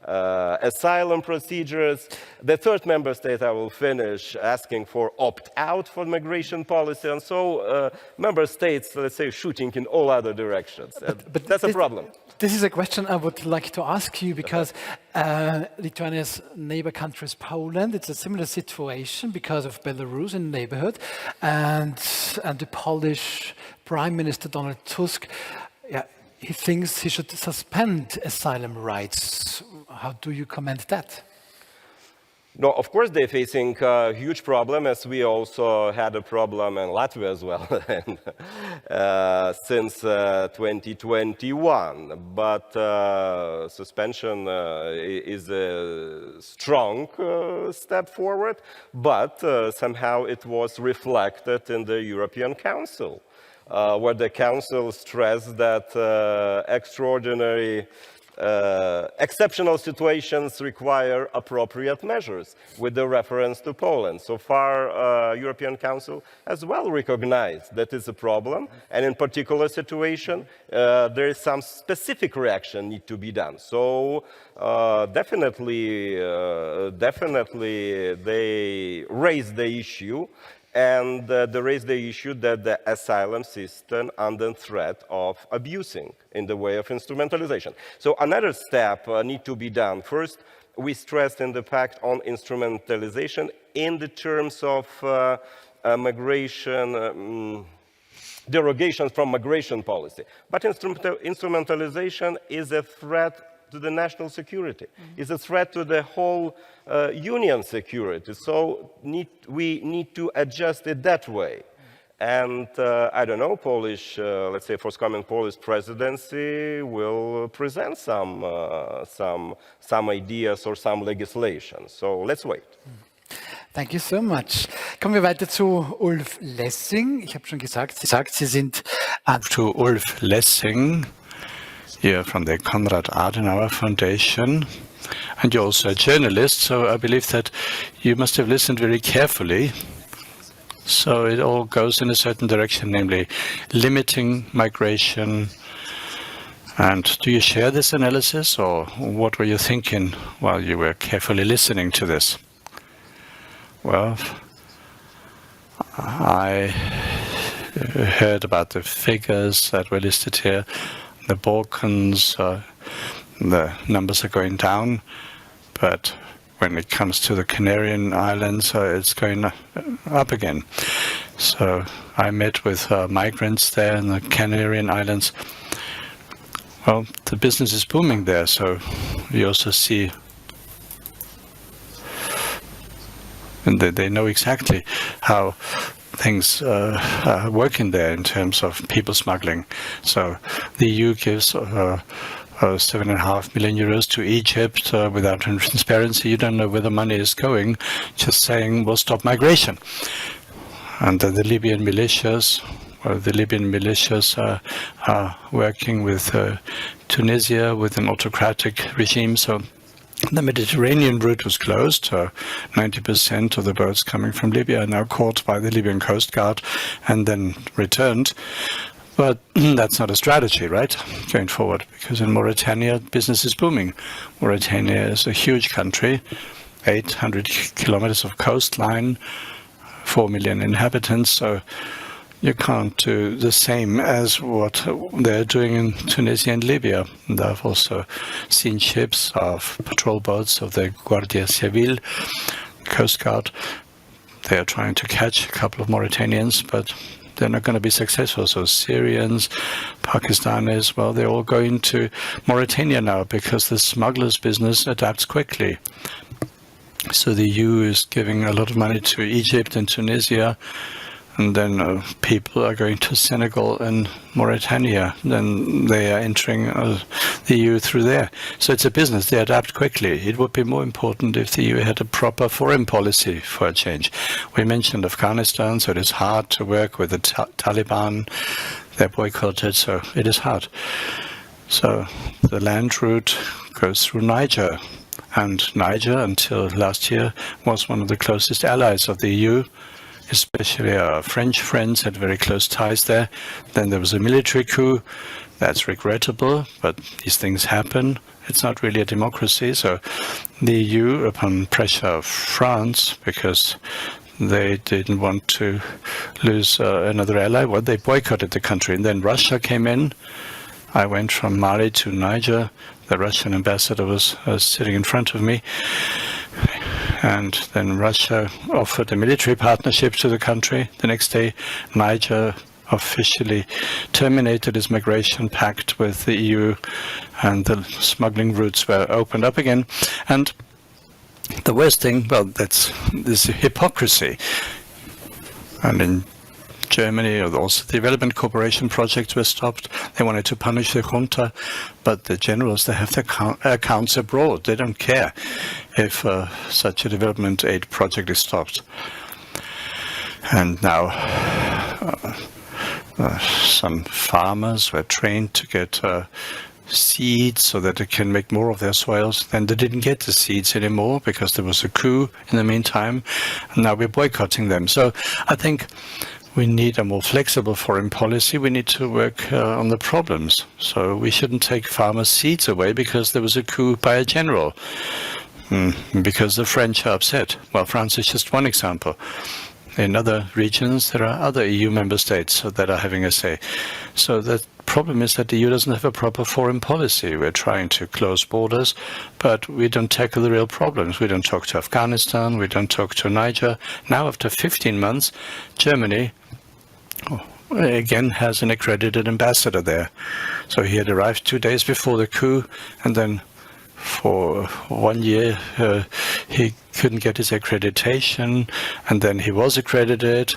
asylum procedures. The third member state, I will finish, asking for opt-out for migration policy. And so member states, let's say, shooting in all other directions. But that's a problem. This is a question I would like to ask you, because Lithuania's neighbor country is Poland. It's a similar situation because of Belarus in the neighborhood. And the Polish Prime Minister Donald Tusk, he thinks he should suspend asylum rights. How do you comment that? No, of course they're facing a huge problem, as we also had a problem in Latvia as well since 2021. But suspension is a strong step forward, but somehow it was reflected in the European Council, where the Council stressed that exceptional situations require appropriate measures with the reference to Poland. So far, European Council has well recognized that is a problem, and in particular situation, there is some specific reaction need to be done. So definitely they raised the issue, and they raised the issue that the asylum system under threat of abusing in the way of instrumentalization. So another step need to be done. First, we stressed in the pact on instrumentalization in the terms of migration, derogations from migration policy. But instrumentalization is a threat to the national security. It's a threat to the whole union security. So we need to adjust it that way. And I don't know, Polish, let's say, forthcoming Polish presidency will present some ideas or some legislation. So let's wait. Thank you so much. Kommen wir weiter zu Ulf Lessing. Ich habe schon gesagt, Sie sind To Ulf Lessing, you're from the Konrad Adenauer Foundation, and you're also a journalist, so I believe that you must have listened very carefully. So it all goes in a certain direction, namely limiting migration. And do you share this analysis, or what were you thinking while you were carefully listening to this? Well, I heard about the figures that were listed here. The Balkans, the numbers are going down, but when it comes to the Canarian Islands, it's going up again. So I met with migrants there in the Canarian Islands. Well, the business is booming there, so you also see, and they know exactly how things are working there in terms of people smuggling. So the EU gives 7.5 million euros to Egypt without transparency. You don't know where the money is going, just saying we'll stop migration. And the Libyan militias, are working with Tunisia with an autocratic regime. So the Mediterranean route was closed. 90% of the boats coming from Libya are now caught by the Libyan Coast Guard and then returned. But that's not a strategy, right, going forward, because in Mauritania, business is booming. Mauritania is a huge country, 800 kilometers of coastline, 4 million inhabitants, so you can't do the same as what they're doing in Tunisia and Libya. And I've also seen ships of patrol boats of the Guardia Civil, Coast Guard. They are trying to catch a couple of Mauritanians, but they're not going to be successful. So Syrians, Pakistanis, well, they're all going to Mauritania now because the smugglers' business adapts quickly. So the EU is giving a lot of money to Egypt and Tunisia, and then people are going to Senegal and Mauritania. Then they are entering the EU through there. So it's a business. They adapt quickly. It would be more important if the EU had a proper foreign policy for a change. We mentioned Afghanistan, so it is hard to work with the Taliban. They're boycotted, so it is hard. So the land route goes through Niger. And Niger, until last year, was one of the closest allies of the EU. Especially our French friends had very close ties there. Then there was a military coup. That's regrettable, but these things happen. It's not really a democracy. So the EU, upon pressure of France, because they didn't want to lose another ally, well, they boycotted the country. And then Russia came in. I went from Mali to Niger. The Russian ambassador was sitting in front of me. And then Russia offered a military partnership to the country. The next day, Niger officially terminated its migration pact with the EU, and the smuggling routes were opened up again. And the worst thing, well, that's this hypocrisy. And in Germany, also the development cooperation projects were stopped. They wanted to punish the junta, but the generals, they have their accounts abroad. They don't care if such a development aid project is stopped. And now some farmers were trained to get seeds so that they can make more of their soils. Then they didn't get the seeds anymore because there was a coup in the meantime. And now we're boycotting them. So I think we need a more flexible foreign policy. We need to work on the problems. So we shouldn't take farmers' seeds away because there was a coup by a general, because the French are upset. Well, France is just one example. In other regions, there are other EU member states that are having a say. So the problem is that the EU doesn't have a proper foreign policy. We're trying to close borders, but we don't tackle the real problems. We don't talk to Afghanistan. We don't talk to Niger. Now, after 15 months, Germany again has an accredited ambassador there. So he had arrived 2 days before the coup, and then for 1 year he couldn't get his accreditation, and then he was accredited.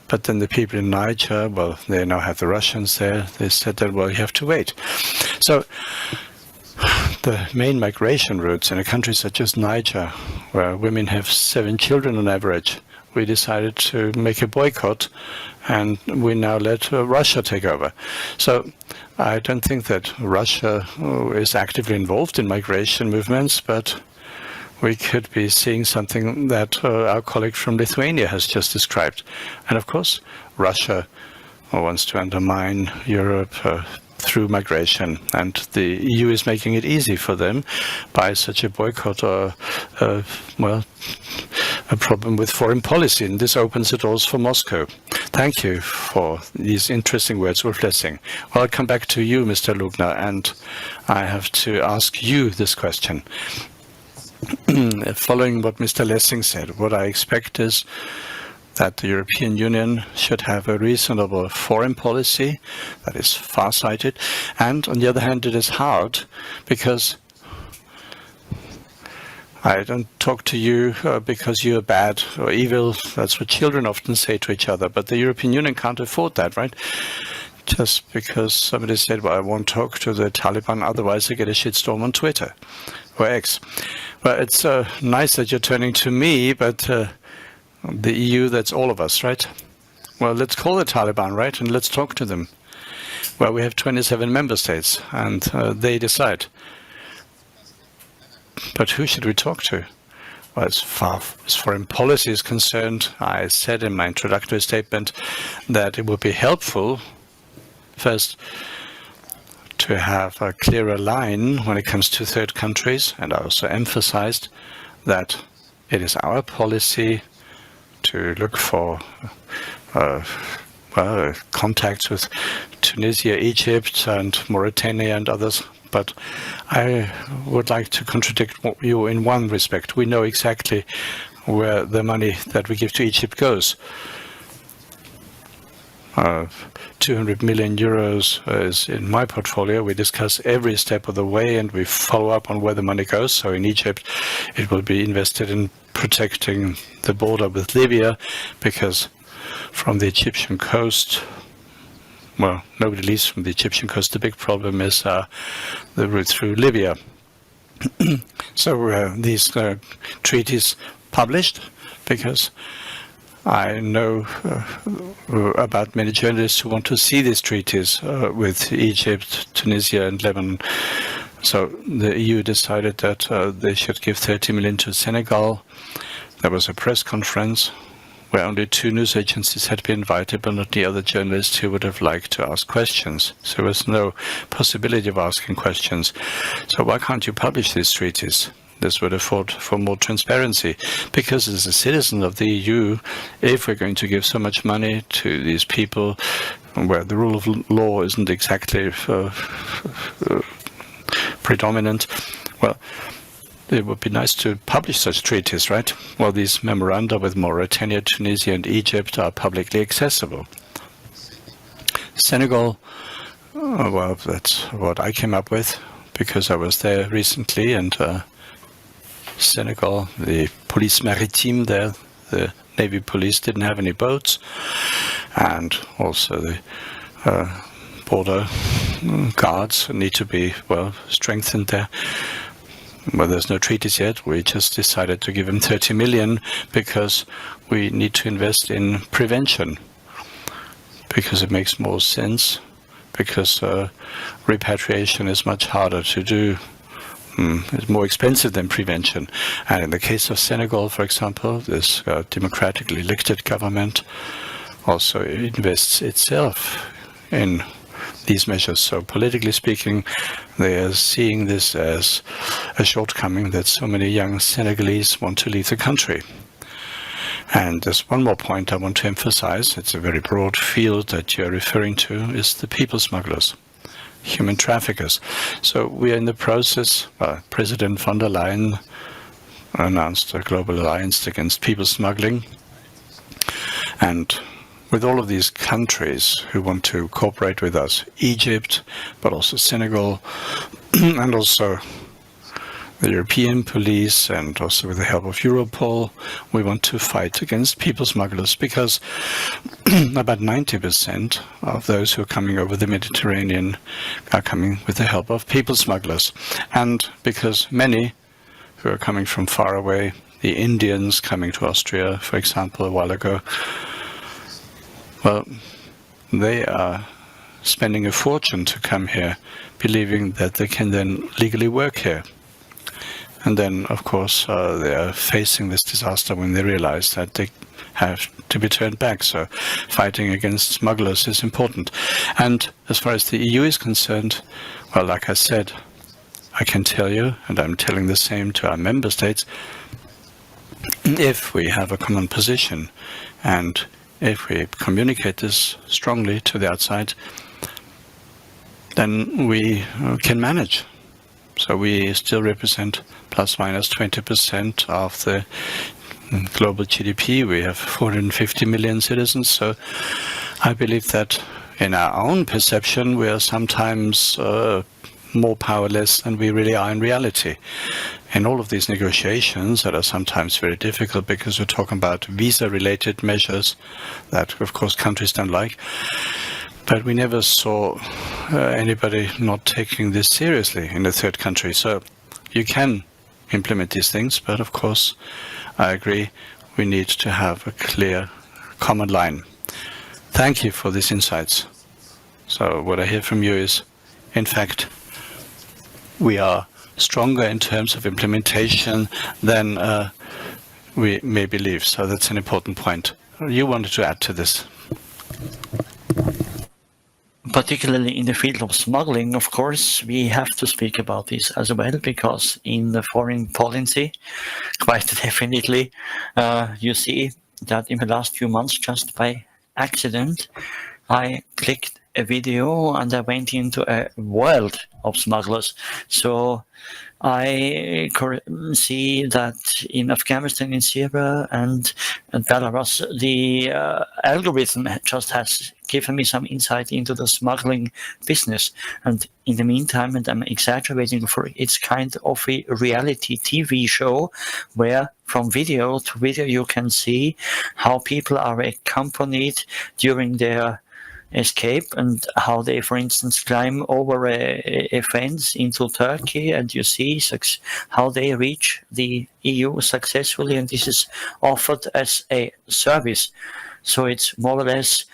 But then the people in Niger, well, they now have the Russians there. They said that, well, you have to wait. So the main migration routes in a country such as Niger, where women have 7 children on average, we decided to make a boycott, and we now let Russia take over. So I don't think that Russia is actively involved in migration movements, but we could be seeing something that our colleague from Lithuania has just described. And of course, Russia wants to undermine Europe through migration, and the EU is making it easy for them by such a boycott or, well, a problem with foreign policy, and this opens the doors for Moscow. Thank you for these interesting words of blessing. Well, I'll come back to you, Mr. Lugner, and I have to ask you this question. Following what Mr. Lessing said, what I expect is that the European Union should have a reasonable foreign policy that is far-sighted, and on the other hand, it is hard because I don't talk to you because you're bad or evil. That's what children often say to each other, but the European Union can't afford that, right? Just because somebody said, well, I won't talk to the Taliban, otherwise I get a shitstorm on Twitter or X. Well, it's nice that you're turning to me, but the EU, that's all of us, right? Well, let's call the Taliban, right? And let's talk to them. Well, we have 27 member states, and they decide. But who should we talk to? Well, as far as foreign policy is concerned, I said in my introductory statement that it would be helpful, first, to have a clearer line when it comes to third countries, and I also emphasized that it is our policy to look for well, contacts with Tunisia, Egypt, and Mauritania and others. But I would like to contradict you in one respect. We know exactly where the money that we give to Egypt goes. 200 million euros is in my portfolio. We discuss every step of the way and we follow up on where the money goes. So in Egypt, it will be invested in protecting the border with Libya, because from the Egyptian coast, well, nobody leaves from the Egyptian coast. The big problem is the route through Libya. So these treaties published, because I know about many journalists who want to see these treaties with Egypt, Tunisia, and Lebanon. So the EU decided that they should give 30 million to Senegal. There was a press conference where only 2 news agencies had been invited, but not the other journalists who would have liked to ask questions. So there was no possibility of asking questions. So why can't you publish these treaties? This would afford for more transparency, because as a citizen of the EU, if we're going to give so much money to these people where the rule of law isn't exactly predominant, well, it would be nice to publish such treaties, right? Well, these memoranda with Mauritania, Tunisia, and Egypt are publicly accessible. Senegal, well, that's what I came up with, because I was there recently, and Senegal, the police maritime there, the Navy police didn't have any boats, and also the border guards need to be, well, strengthened there. Well, there's no treaties yet. We just decided to give them 30 million because we need to invest in prevention, because it makes more sense, because repatriation is much harder to do. It's more expensive than prevention. And in the case of Senegal, for example, this democratically elected government also invests itself in these measures. So politically speaking, they are seeing this as a shortcoming that so many young Senegalese want to leave the country. And there's one more point I want to emphasize. It's a very broad field that you're referring to, is the people smugglers, human traffickers. So we are in the process, President von der Leyen announced a global alliance against people smuggling. And with all of these countries who want to cooperate with us, Egypt, but also Senegal, and also the European police and also with the help of Europol, we want to fight against people smugglers, because about 90% of those who are coming over the Mediterranean are coming with the help of people smugglers. And because many who are coming from far away, the Indians coming to Austria, for example, a while ago, well, they are spending a fortune to come here, believing that they can then legally work here. And then, of course, they are facing this disaster when they realize that they have to be turned back. So fighting against smugglers is important. And as far as the EU is concerned, well, like I said, I can tell you, and I'm telling the same to our member states, if we have a common position and if we communicate this strongly to the outside, then we can manage. So we still represent plus minus 20% of the global GDP. We have 450 million citizens. So I believe that in our own perception, we are sometimes more powerless than we really are in reality. In all of these negotiations that are sometimes very difficult because we're talking about visa-related measures that, of course, countries don't like. But we never saw anybody not taking this seriously in a third country. So you can implement these things, but of course, I agree, we need to have a clear common line. Thank you for these insights. So what I hear from you is, in fact, we are stronger in terms of implementation than we may believe. So that's an important point. You wanted to add to this. Particularly in the field of smuggling, of course, we have to speak about this as well, because in the foreign policy, quite definitely, you see that in the last few months, just by accident, I clicked a video and I went into a world of smugglers. So I see that in Afghanistan, in Syria and Belarus, the algorithm just has given me some insight into the smuggling business. And in the meantime, and I'm exaggerating, for it's kind of a reality TV show where from video to video you can see how people are accompanied during their escape and how they, for instance, climb over a fence into Turkey, and you see how they reach the EU successfully, and this is offered as a service. So it's more or less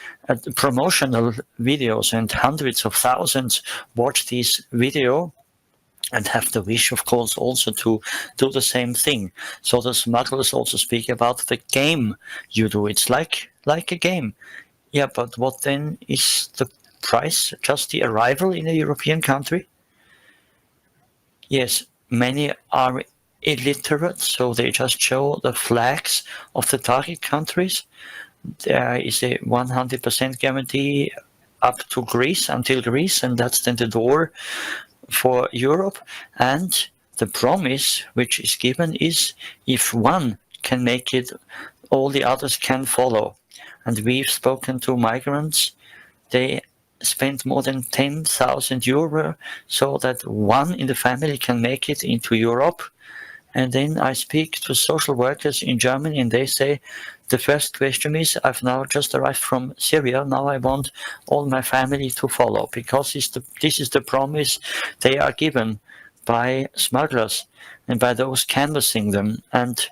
promotional videos, and hundreds of thousands watch this video and have the wish, of course, also to do the same thing. So the smugglers also speak about the game you do. It's like a game. Yeah, but what then is the price? Just the arrival in a European country? Yes, many are illiterate, so they just show the flags of the target countries. There is a 100% guarantee up to Greece, until Greece, and that's then the door for Europe. And the promise which is given is if one can make it, all the others can follow. And we've spoken to migrants. They spend more than 10,000 euro so that one in the family can make it into Europe. And then I speak to social workers in Germany, and they say, the first question is, I've now just arrived from Syria, now I want all my family to follow, because this is the promise they are given by smugglers and by those canvassing them. And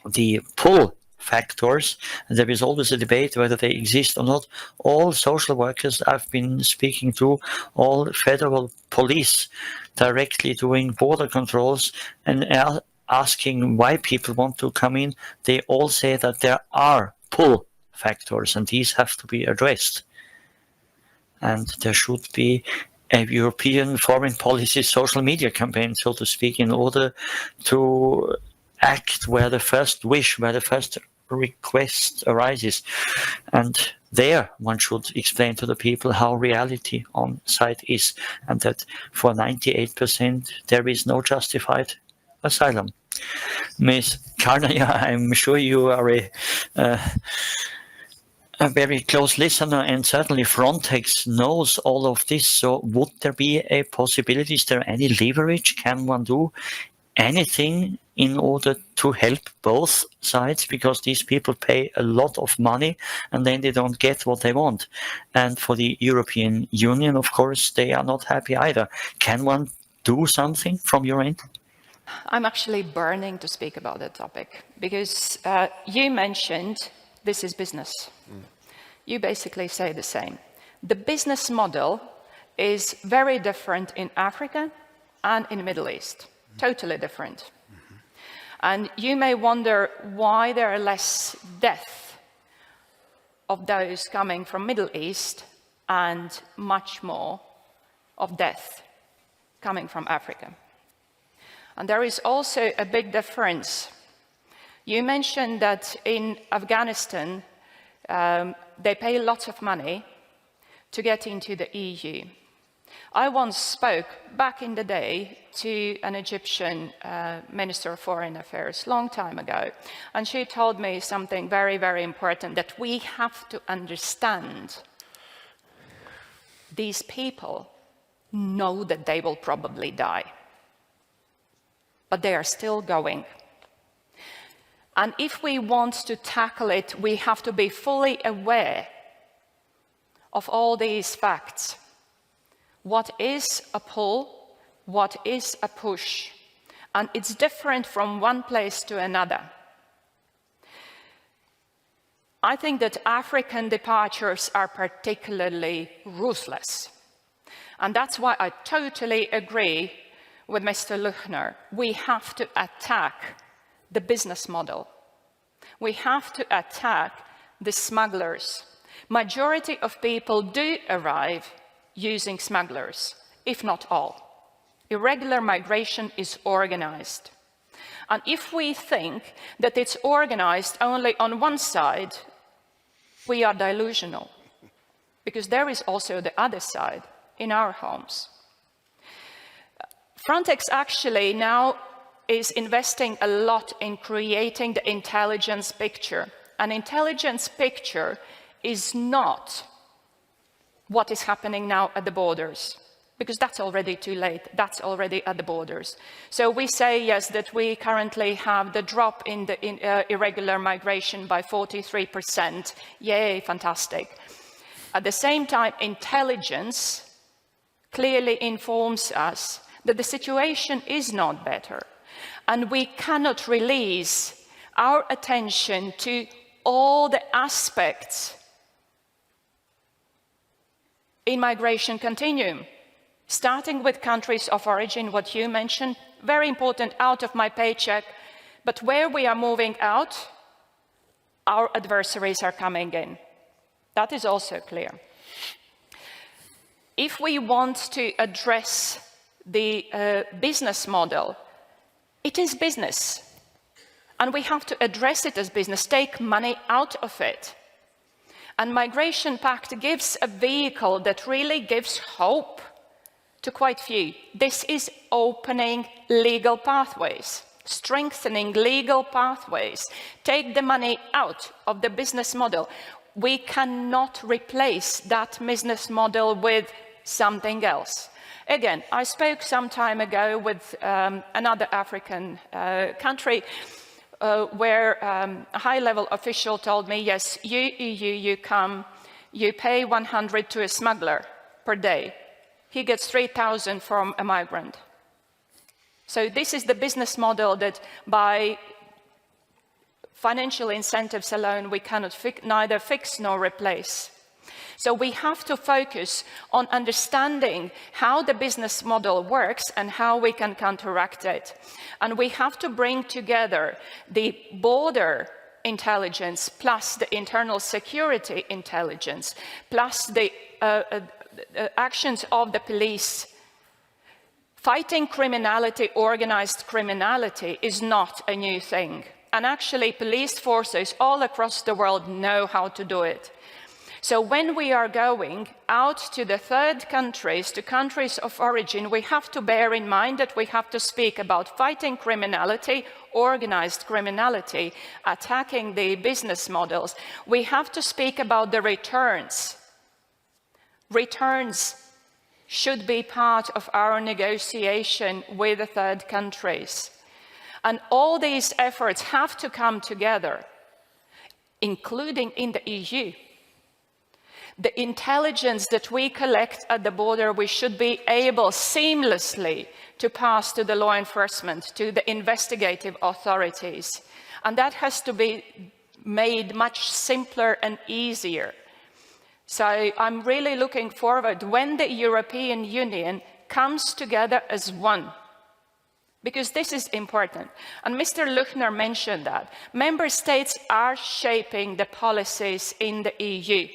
the pull factors, and there is always a debate whether they exist or not. All social workers I've been speaking to, all federal police directly doing border controls and asking why people want to come in, they all say that there are pull factors, and these have to be addressed. And there should be a European foreign policy social media campaign, so to speak, in order to act where the first wish, where the first request arises. And there one should explain to the people how reality on site is, and that for 98% there is no justified asylum. Ms. Karnaya, I'm sure you are a very close listener, and certainly Frontex knows all of this. So would there be a possibility? Is there any leverage can one do anything in order to help both sides, because these people pay a lot of money and then they don't get what they want. And for the European Union, of course, they are not happy either. Can one do something from your end? I'm actually burning to speak about that topic because you mentioned this is business. You basically say the same. The business model is very different in Africa and in the Middle East. Totally different. And you may wonder why there are less deaths of those coming from Middle East and much more of death coming from Africa. And there is also a big difference. You mentioned that in Afghanistan, they pay lots of money to get into the EU. I once spoke back in the day to an Egyptian Minister of Foreign Affairs, long time ago, and she told me something very, very important, that we have to understand these people know that they will probably die, but they are still going. And if we want to tackle it, we have to be fully aware of all these facts. What is a pull? What is a push? And it's different from one place to another. I think that African departures are particularly ruthless. And that's why I totally agree with Mr. Luchner. We have to attack the business model. We have to attack the smugglers. Majority of people do arrive using smugglers, if not all. Irregular migration is organized. And if we think that it's organized only on one side, we are delusional, because there is also the other side in our homes. Frontex actually now is investing a lot in creating the intelligence picture. An intelligence picture is not what is happening now at the borders, because that's already too late, that's already at the borders. So we say, yes, that we currently have the drop in the irregular migration by 43%. Yay, fantastic. At the same time, intelligence clearly informs us that the situation is not better. And we cannot release our attention to all the aspects in migration continuum, starting with countries of origin, what you mentioned, very important, out of my paycheck, but where we are moving out, our adversaries are coming in. That is also clear. If we want to address the business model, it is business, and we have to address it as business, take money out of it. And Migration Pact gives a vehicle that really gives hope to quite few. This is opening legal pathways, strengthening legal pathways. Take the money out of the business model. We cannot replace that business model with something else. Again, I spoke some time ago with another African country where a high-level official told me, yes, you come, you pay 100 to a smuggler per day. He gets 3,000 from a migrant. So this is the business model that by financial incentives alone, we cannot neither fix nor replace. So we have to focus on understanding how the business model works and how we can counteract it. And we have to bring together the border intelligence plus the internal security intelligence plus the actions of the police. Fighting criminality, organized criminality, is not a new thing. And actually, police forces all across the world know how to do it. So when we are going out to the third countries, to countries of origin, we have to bear in mind that we have to speak about fighting criminality, organized criminality, attacking the business models. We have to speak about the returns. Returns should be part of our negotiation with the third countries. And all these efforts have to come together, including in the EU. The intelligence that we collect at the border, we should be able seamlessly to pass to the law enforcement, to the investigative authorities. And that has to be made much simpler and easier. So I'm really looking forward when the European Union comes together as one, because this is important. And Mr. Luchner mentioned that. Member states are shaping the policies in the EU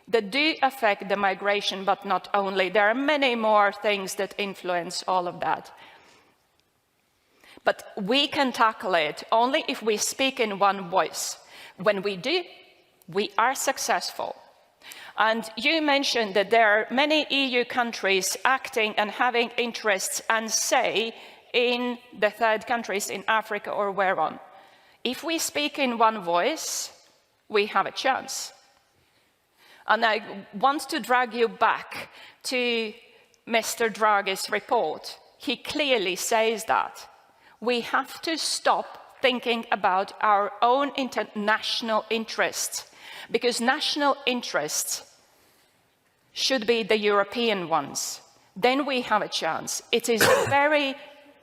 that do affect the migration, but not only. There are many more things that influence all of that. But we can tackle it only if we speak in one voice. When we do, we are successful. And you mentioned that there are many EU countries acting and having interests and say in the third countries in Africa or whereon. If we speak in one voice, we have a chance. And I want to drag you back to Mr. Draghi's report. He clearly says that we have to stop thinking about our own international interests, because national interests should be the European ones. Then we have a chance. It is a very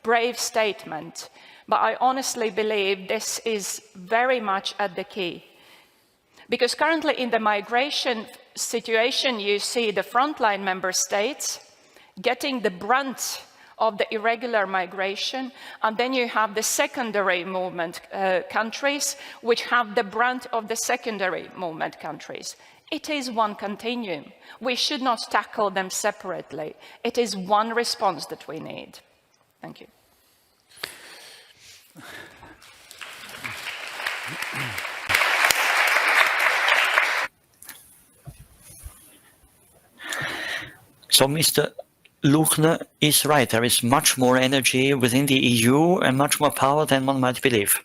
brave statement, but I honestly believe this is very much at the key. Because currently in the migration situation, you see the frontline member states getting the brunt of the irregular migration, and then you have the secondary movement countries, which have the brunt of the secondary movement countries. It is one continuum. We should not tackle them separately. It is one response that we need. Thank you. So Mr. Luchner is right. There is much more energy within the EU and much more power than one might believe.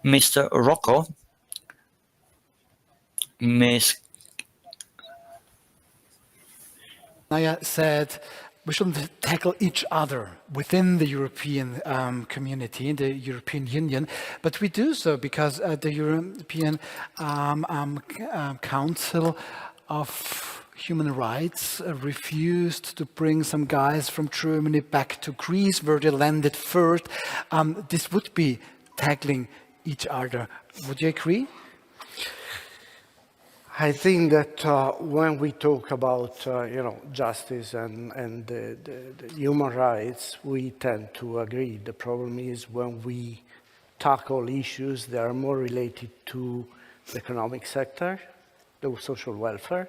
Mr. Rocco, Ms. Naya said we shouldn't tackle each other within the European community, in the European Union, but we do so because the European Council of Human Rights refused to bring some guys from Germany back to Greece, where they landed first. This would be tackling each other. Would you agree? I think that when we talk about justice and the human rights, we tend to agree. The problem is when we tackle issues that are more related to the economic sector, the social welfare,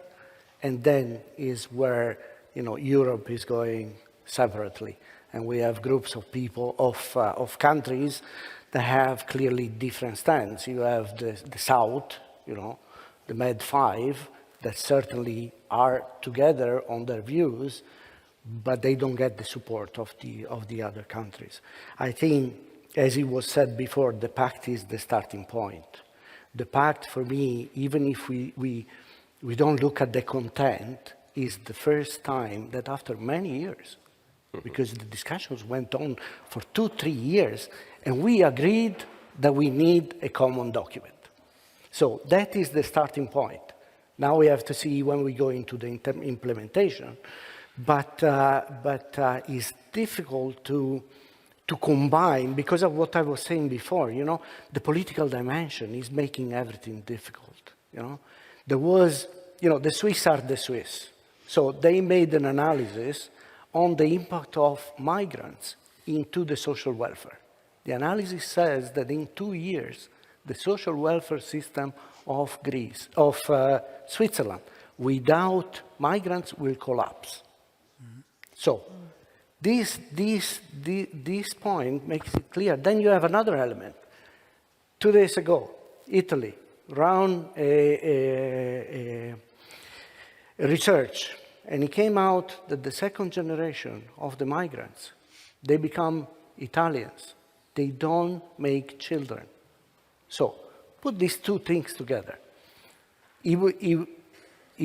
and then is where Europe is going separately, and we have groups of people of countries that have clearly different stands. You have the South, the Med 5, that certainly are together on their views, but they don't get the support of the other countries. I think, as it was said before, the pact is the starting point. The pact, for me, even if we don't look at the content, is the first time that after many years, because the discussions went on for 2-3 years, and we agreed that we need a common document. So that is the starting point. Now we have to see when we go into the implementation, but it's difficult to combine because of what I was saying before. The political dimension is making everything difficult. There was, the Swiss are the Swiss. So they made an analysis on the impact of migrants into the social welfare. The analysis says that in 2 years, the social welfare system of Switzerland, without migrants, will collapse. Mm-hmm. So this point makes it clear. Then you have another element. 2 days ago, Italy ran a research, and it came out that the second generation of the migrants, they become Italians. They don't make children. So put these two things together. It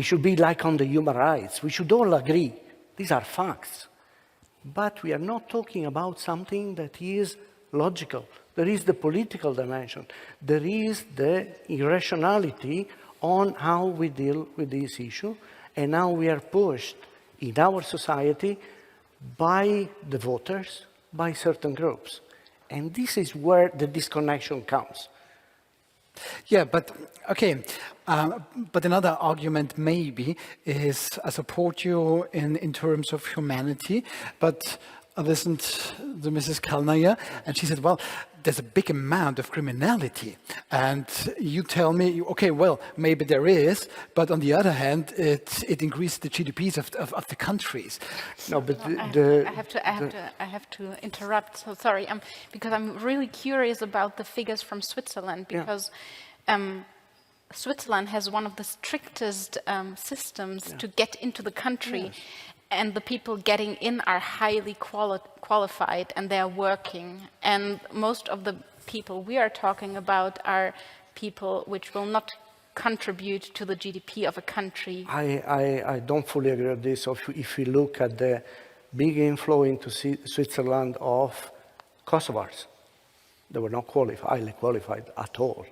should be like on the human rights. We should all agree. These are facts. But we are not talking about something that is logical. There is the political dimension. There is the irrationality on how we deal with this issue and how we are pushed in our society by the voters, by certain groups. And this is where the disconnection comes. Yeah, but okay. But another argument maybe is I support you in terms of humanity, but I listened to Mrs. Kalnaya, and she said, well, there's a big amount of criminality. And you tell me, okay, well, maybe there is, but on the other hand, it increases the GDPs of the countries. No, but I have to interrupt. So sorry, because I'm really curious about the figures from Switzerland, because Switzerland has one of the strictest systems to get into the country. Yes. And the people getting in are highly qualified and they're working. And most of the people we are talking about are people which will not contribute to the GDP of a country. I don't fully agree with this. If we look at the big inflow into Switzerland of Kosovars, they were not highly qualified at all.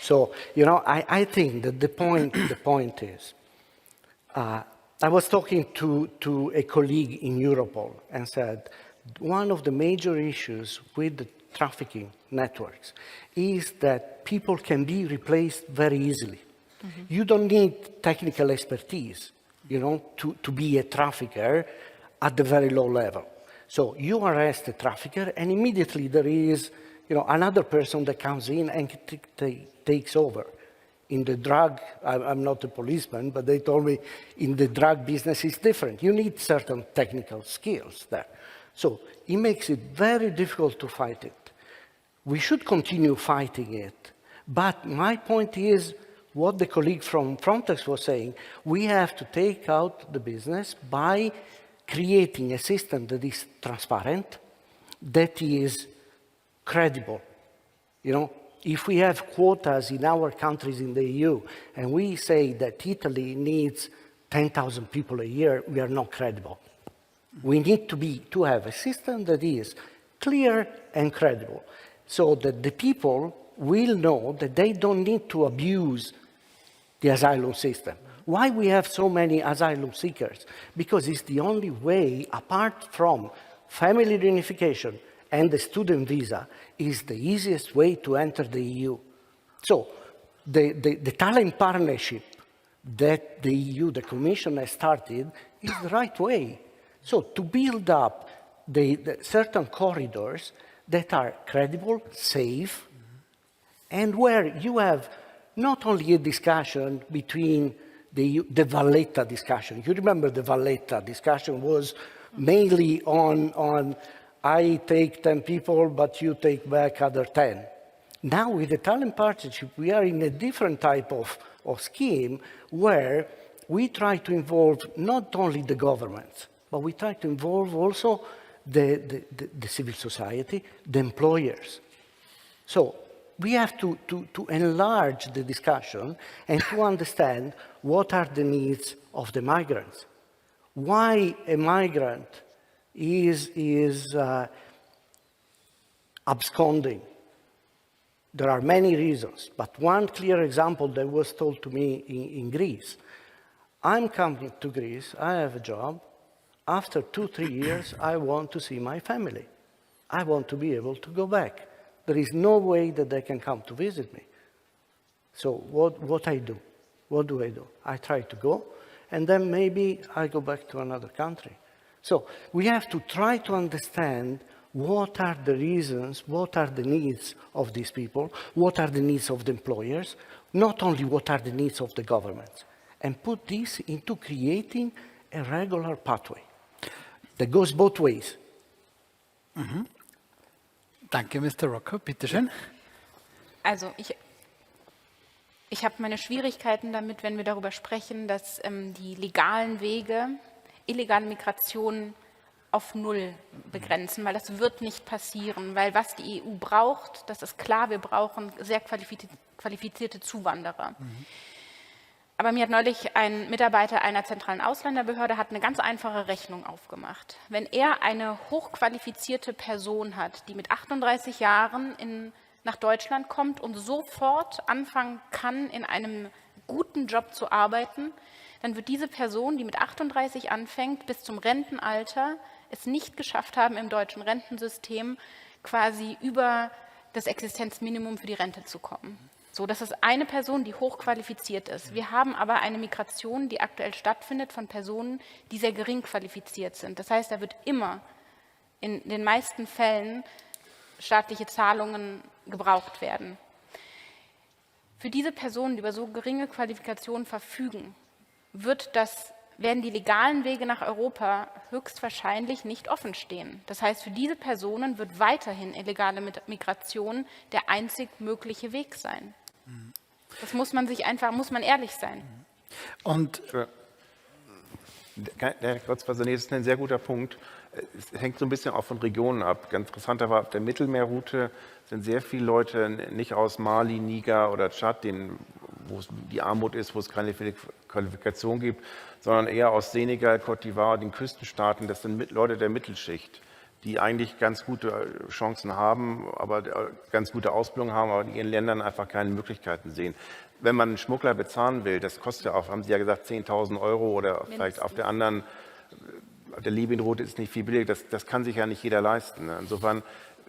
So, you know, I think that the point is, I was talking to a colleague in Europol and said, one of the major issues with the trafficking networks is that people can be replaced very easily. Mm-hmm. You don't need technical expertise, you know, to be a trafficker at the very low level. So you arrest a trafficker and immediately there is, you know, another person that comes in and takes over. In the drug, I'm not a policeman, but they told me in the drug business it's different. You need certain technical skills there. So it makes it very difficult to fight it. We should continue fighting it. But my point is what the colleague from Frontex was saying. We have to take out the business by creating a system that is transparent, that is credible, you know. If we have quotas in our countries in the EU and we say that Italy needs 10,000 people a year, we are not credible. We need to have a system that is clear and credible so that the people will know that they don't need to abuse the asylum system. Why we have so many asylum seekers? Because it's the only way, apart from family reunification and the student visa, is the easiest way to enter the EU. So the talent partnership that the EU, the Commission has started, is the right way. So to build up the certain corridors that are credible, safe, and where you have not only a discussion between the Valletta discussion. You remember the Valletta discussion was mainly on I take 10 people, but you take back other 10. Now with the talent partnership, we are in a different type of scheme where we try to involve not only the governments, but we try to involve also the civil society, the employers. So we have to enlarge the discussion and to understand what are the needs of the migrants. Why a migrant is absconding. There are many reasons, but one clear example that was told to me in Greece. I'm coming to Greece, I have a job. After 2-3 years, I want to see my family. I want to be able to go back. There is no way that they can come to visit me. So what I do? What do I do? I try to go, and then maybe I go back to another country. So we have to try to understand what are the reasons, what are the needs of these people, what are the needs of the employers, not only what are the needs of the governments, and put this into creating a regular pathway that goes both ways. Mhm. Danke, Mr. Rocco. Bitte schön. Also ich habe meine Schwierigkeiten damit, wenn wir darüber sprechen, dass die legalen Wege illegale Migration auf Null begrenzen, weil das wird nicht passieren, weil was die EU braucht, das ist klar, wir brauchen sehr qualifizierte Zuwanderer. Mhm. Aber mir hat neulich ein Mitarbeiter einer zentralen Ausländerbehörde hat eine ganz einfache Rechnung aufgemacht. Wenn er eine hochqualifizierte Person hat, die mit 38 Jahren nach Deutschland kommt und sofort anfangen kann, in einem guten Job zu arbeiten, dann wird diese Person, die mit 38 anfängt, bis zum Rentenalter es nicht geschafft haben, im deutschen Rentensystem quasi über das Existenzminimum für die Rente zu kommen. So, das ist eine Person, die hochqualifiziert ist. Wir haben aber eine Migration, die aktuell stattfindet von Personen, die sehr gering qualifiziert sind. Das heißt, da wird immer in den meisten Fällen staatliche Zahlungen gebraucht werden. Für diese Personen, die über so geringe Qualifikationen verfügen, werden die legalen Wege nach Europa höchstwahrscheinlich nicht offen stehen. Das heißt, für diese Personen wird weiterhin illegale Migration der einzig mögliche Weg sein. Das muss man ehrlich sein. Und Herr Kurz-Pasané, das ist ein sehr guter Punkt. Es hängt so ein bisschen auch von Regionen ab. Ganz interessanter war, auf der Mittelmeerroute sind sehr viele Leute nicht aus Mali, Niger oder Tschad, wo es die Armut ist, wo es keine Qualifikation gibt, sondern eher aus Senegal, Côte d'Ivoire, den Küstenstaaten. Das sind Leute der Mittelschicht, die eigentlich ganz gute Chancen haben, aber ganz gute Ausbildung haben, aber in ihren Ländern einfach keine Möglichkeiten sehen. Wenn man einen Schmuggler bezahlen will, das kostet ja auch, haben Sie ja gesagt, 10.000 € oder mindestens. Vielleicht auf der Libyen-Route ist nicht viel billiger, das kann sich ja nicht jeder leisten. Insofern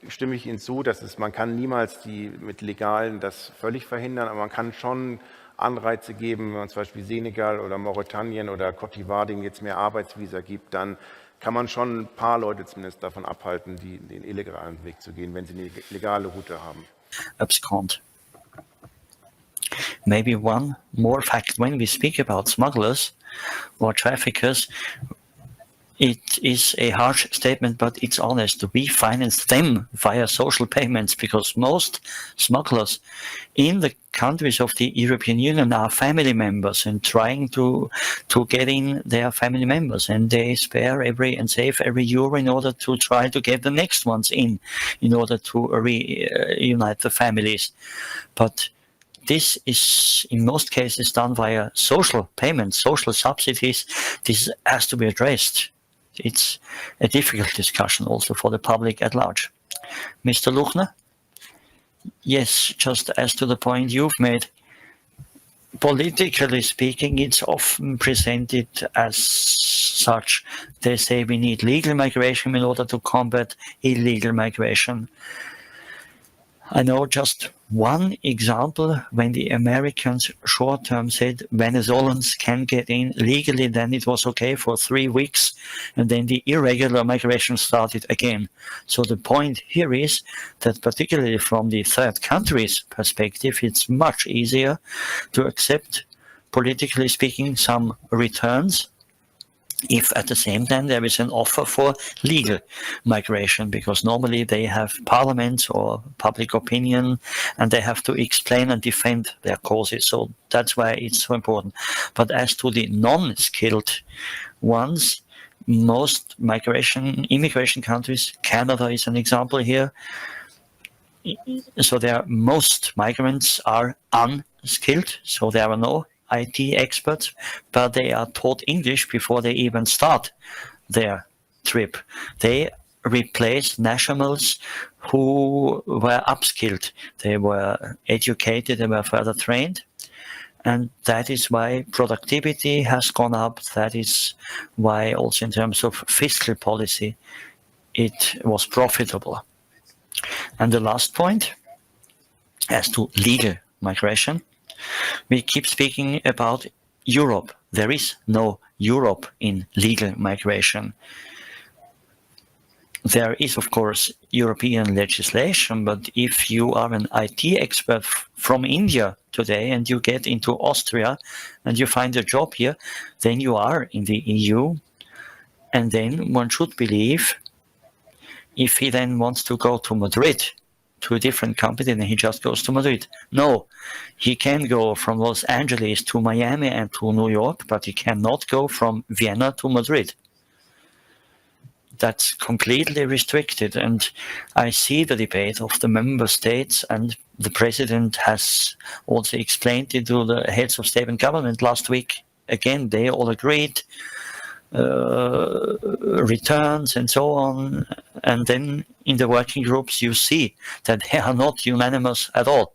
stimme ich Ihnen zu, man kann niemals mit Legalen das völlig verhindern, aber man kann schon Anreize geben, wenn man zum Beispiel Senegal oder Mauretanien oder Côte d'Ivoire, denen jetzt mehr Arbeitsvisa gibt, dann kann man schon ein paar Leute zumindest davon abhalten, den illegalen Weg zu gehen, wenn sie eine legale Route haben. Abscond. Maybe one more fact when we speak about smugglers or traffickers, it is a harsh statement, but it's honest. We finance them via social payments because most smugglers in the countries of the European Union are family members and trying to get in their family members, and they save every euro in order to try to get the next ones in order to reunite the families. But this is in most cases done via social payments, social subsidies. This has to be addressed. It's a difficult discussion also for the public at large. Mr. Luchner? Yes, just as to the point you've made, politically speaking, it's often presented as such. They say we need legal migration in order to combat illegal migration. I know just one example when the Americans short-term said Venezuelans can get in legally, then it was okay for 3 weeks, and then the irregular migration started again. So the point here is that particularly from the third countries' perspective, it's much easier to accept, politically speaking, some returns if at the same time there is an offer for legal migration, because normally they have parliaments or public opinion and they have to explain and defend their causes. So that's why it's so important. But as to the non-skilled ones, most immigration countries, Canada is an example here, so most migrants are unskilled, so there are no IT experts, but they are taught English before they even start their trip. They replace nationals who were upskilled. They were educated, they were further trained, and that is why productivity has gone up. That is why also in terms of fiscal policy, it was profitable. And the last point, as to legal migration, we keep speaking about Europe. There is no Europe in legal migration. There is, of course, European legislation, but if you are an IT expert from India today and you get into Austria and you find a job here, then you are in the EU. And then one should believe, if he then wants to go to Madrid, to a different company, then he just goes to Madrid. No, he can go from Los Angeles to Miami and to New York, but he cannot go from Vienna to Madrid. that's completely restricted. And I see the debate of the member states, and the president has also explained it to the heads of state and government last week. Again, they all agreed, returns and so on. And then in the working groups, you see that they are not unanimous at all.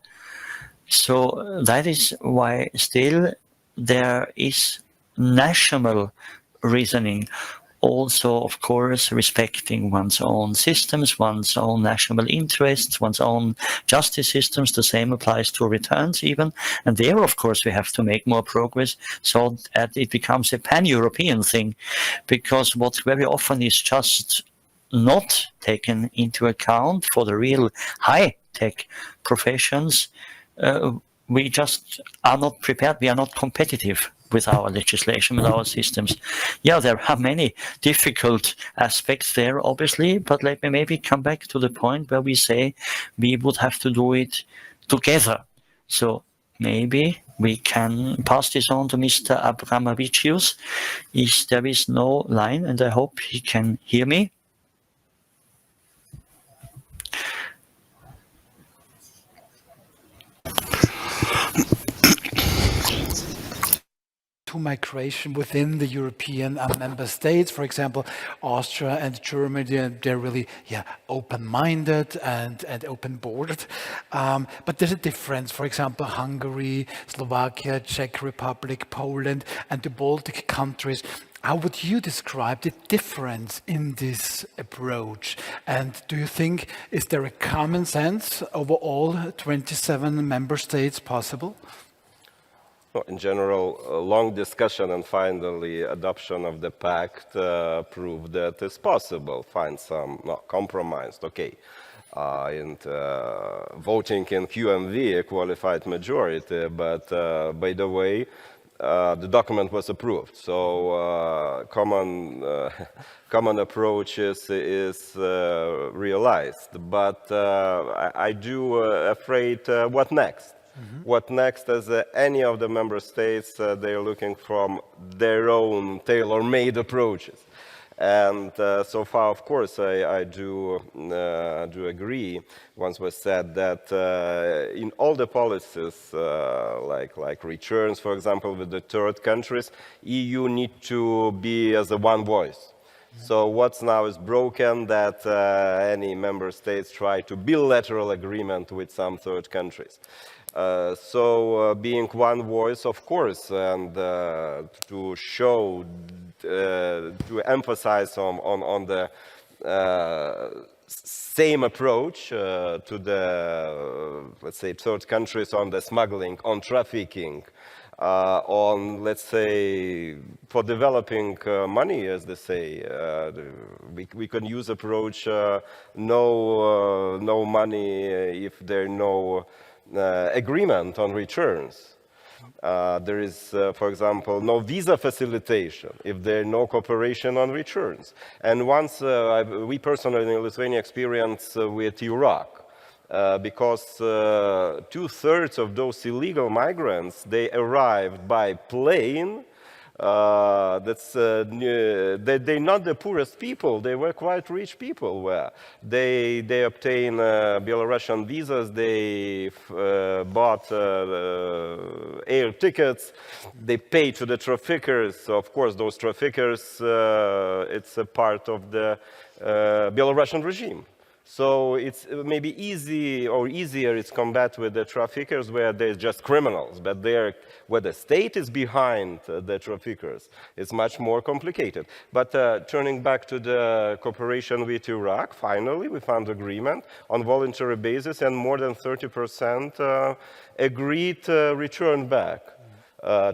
So that is why still there is national reasoning, also, of course, respecting one's own systems, one's own national interests, one's own justice systems. The same applies to returns even. And there, of course, we have to make more progress so that it becomes a pan-European thing, because what very often is just not taken into account for the real high-tech professions, we just are not prepared, we are not competitive with our legislation, with our systems. Yeah, there are many difficult aspects there, obviously, but let me maybe come back to the point where we say we would have to do it together. So maybe we can pass this on to Mr. Abramavicius. There is no line, and I hope he can hear me. To migration within the European member states. For example, Austria and Germany, they're really open-minded and open-bordered. But there's a difference. For example, Hungary, Slovakia, Czech Republic, Poland, and the Baltic countries. How would you describe the difference in this approach? And do you think, is there a common sense over all 27 member states possible? In general, a long discussion and finally adoption of the pact proved that it's possible. Find some compromise. Okay, and voting in QMV, a qualified majority, but by the way, the document was approved. So common approach is realized. But I do afraid what next? What next, as any of the member states, they're looking from their own tailor-made approaches. And so far, of course, I do agree. Once was said that in all the policies, like returns, for example, with the third countries, EU need to be as a one voice. So what's now is broken, that any member states try to bilateral agreement with some third countries. So being one voice, of course, and to show, to emphasize on the same approach to the, let's say, third countries on the smuggling, on trafficking, on, let's say, for developing money, as they say. We can use approach no money if there are no agreement on returns. There is, for example, no visa facilitation if there are no cooperation on returns. And once we personally in Lithuania experienced with Iraq, because 2/3 of those illegal migrants, they arrived by plane. They're not the poorest people. They were quite rich people. Where they obtained Belarusian visas. They bought air tickets. They paid to the traffickers. Of course, those traffickers, it's a part of the Belarusian regime. So it's maybe easy or easier it's combat with the traffickers where they're just criminals, but where the state is behind the traffickers, it's much more complicated. But turning back to the cooperation with Iraq, finally we found agreement on voluntary basis, and more than 30% agreed to return back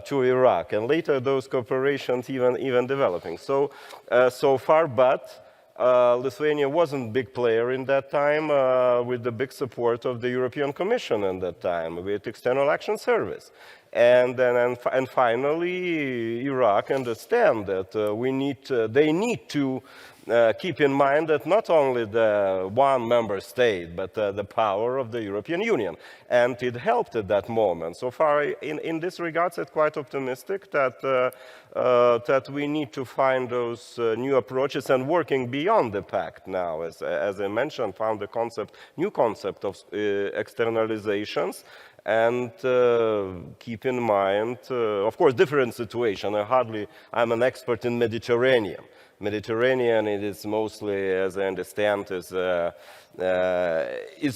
to Iraq, and later those cooperations even developing. So so far, but Lithuania wasn't a big player in that time, with the big support of the European Commission in that time, with External Action Service. And finally, Iraq understand that they need to keep in mind that not only the one member state, but the power of the European Union. And it helped at that moment. So far, in this regard, it's quite optimistic that we need to find those new approaches and working beyond the pact now, as I mentioned, found the new concept of externalizations. And keep in mind, of course, different situation. I'm an expert in Mediterranean. Mediterranean, it is mostly, as I understand, is a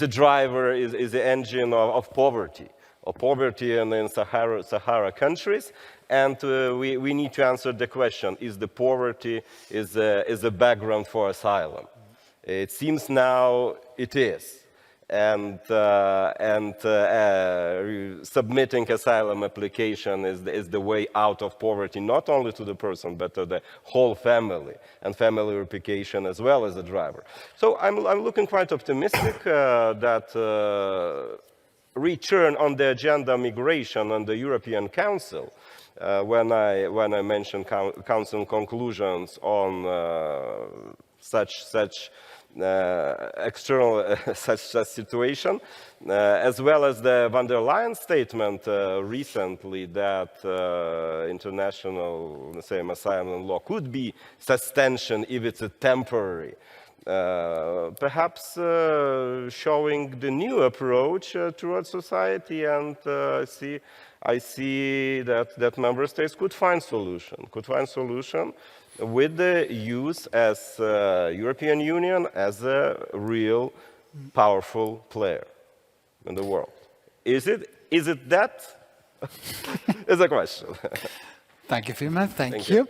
driver, is the engine of poverty in Sahara countries. And we need to answer the question: is the poverty is a background for asylum? It seems now it is. And submitting asylum application is the way out of poverty, not only to the person, but to the whole family, and family replication as well as a driver. So I'm looking quite optimistic that return on the agenda migration on the European Council, when I mentioned Council conclusions on such external such situation, as well as the von der Leyen statement recently that international asylum law could be suspension if it's a temporary. Perhaps showing the new approach towards society, and I see that member states could find solution with the use as European Union as a real powerful player in the world. Is it that? Is a question. Danke vielmals, thank you.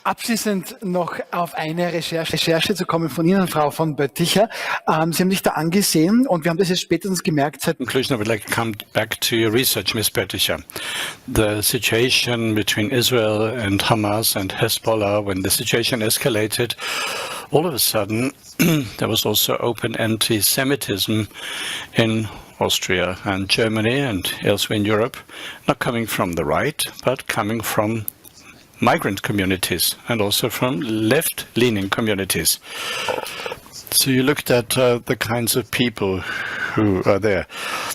Abschließend noch auf eine Recherche zu kommen von Ihnen, Frau von Bötticher. Sie haben sich da angesehen und wir haben das jetzt spätestens gemerkt. Conclusion, I would like to come back to your research, Ms. Bötticher. The situation between Israel and Hamas and Hezbollah, when the situation escalated, all of a sudden there was also open anti-Semitism in Austria and Germany and elsewhere in Europe, not coming from the right, but coming from migrant communities and also from left-leaning communities. So you looked at the kinds of people who are there.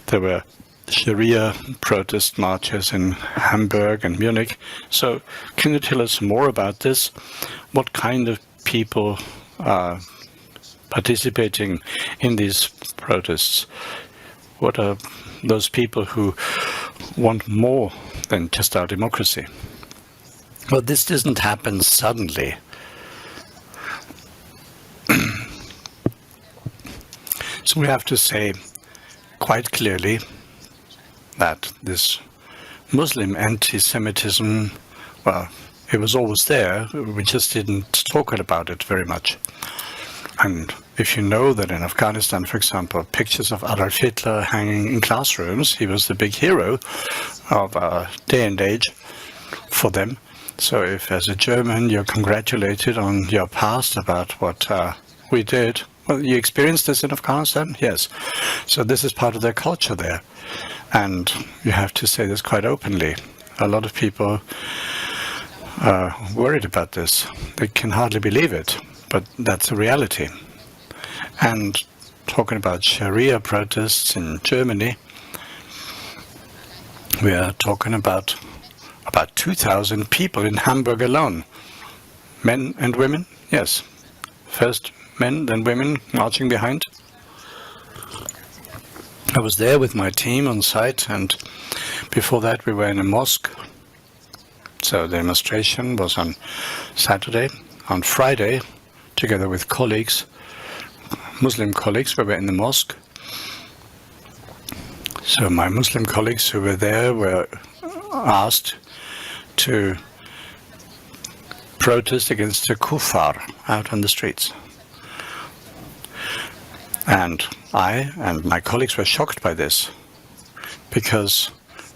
There were Sharia protest marches in Hamburg and Munich. So can you tell us more about this? What kind of people are participating in these protests? What are those people who want more than just our democracy? Well, this doesn't happen suddenly. So we have to say quite clearly that this Muslim anti-Semitism, well, it was always there. We just didn't talk about it very much. And if you know that in Afghanistan, for example, pictures of Adolf Hitler hanging in classrooms, he was the big hero of our day and age for them. So if as a German you're congratulated on your past about what we did, well, you experienced this in Afghanistan? Yes. So this is part of their culture there. And you have to say this quite openly. A lot of people are worried about this. They can hardly believe it. But that's a reality. And talking about Sharia protests in Germany, we are talking about 2,000 people in Hamburg alone. Men and women, yes. First men, then women marching behind. I was there with my team on site, and before that we were in a mosque. So the demonstration was on Saturday. On Friday, together with colleagues, Muslim colleagues, we were in the mosque. So my Muslim colleagues who were there were asked to protest against the kuffar out on the streets. And I and my colleagues were shocked by this, because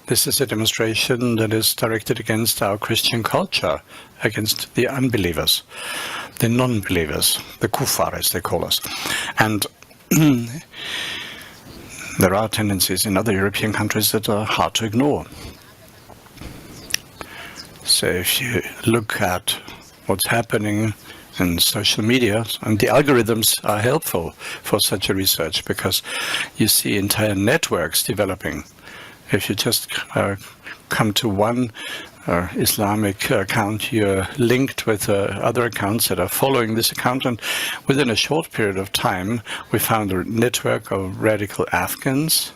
this is a demonstration that is directed against our Christian culture, against the unbelievers, the non-believers, the kuffar as they call us. And there are tendencies in other European countries that are hard to ignore. So if you look at what's happening in social media, and the algorithms are helpful for such a research because you see entire networks developing. If you just come to one Islamic account, you're linked with other accounts that are following this account, and within a short period of time we found a network of radical Afghans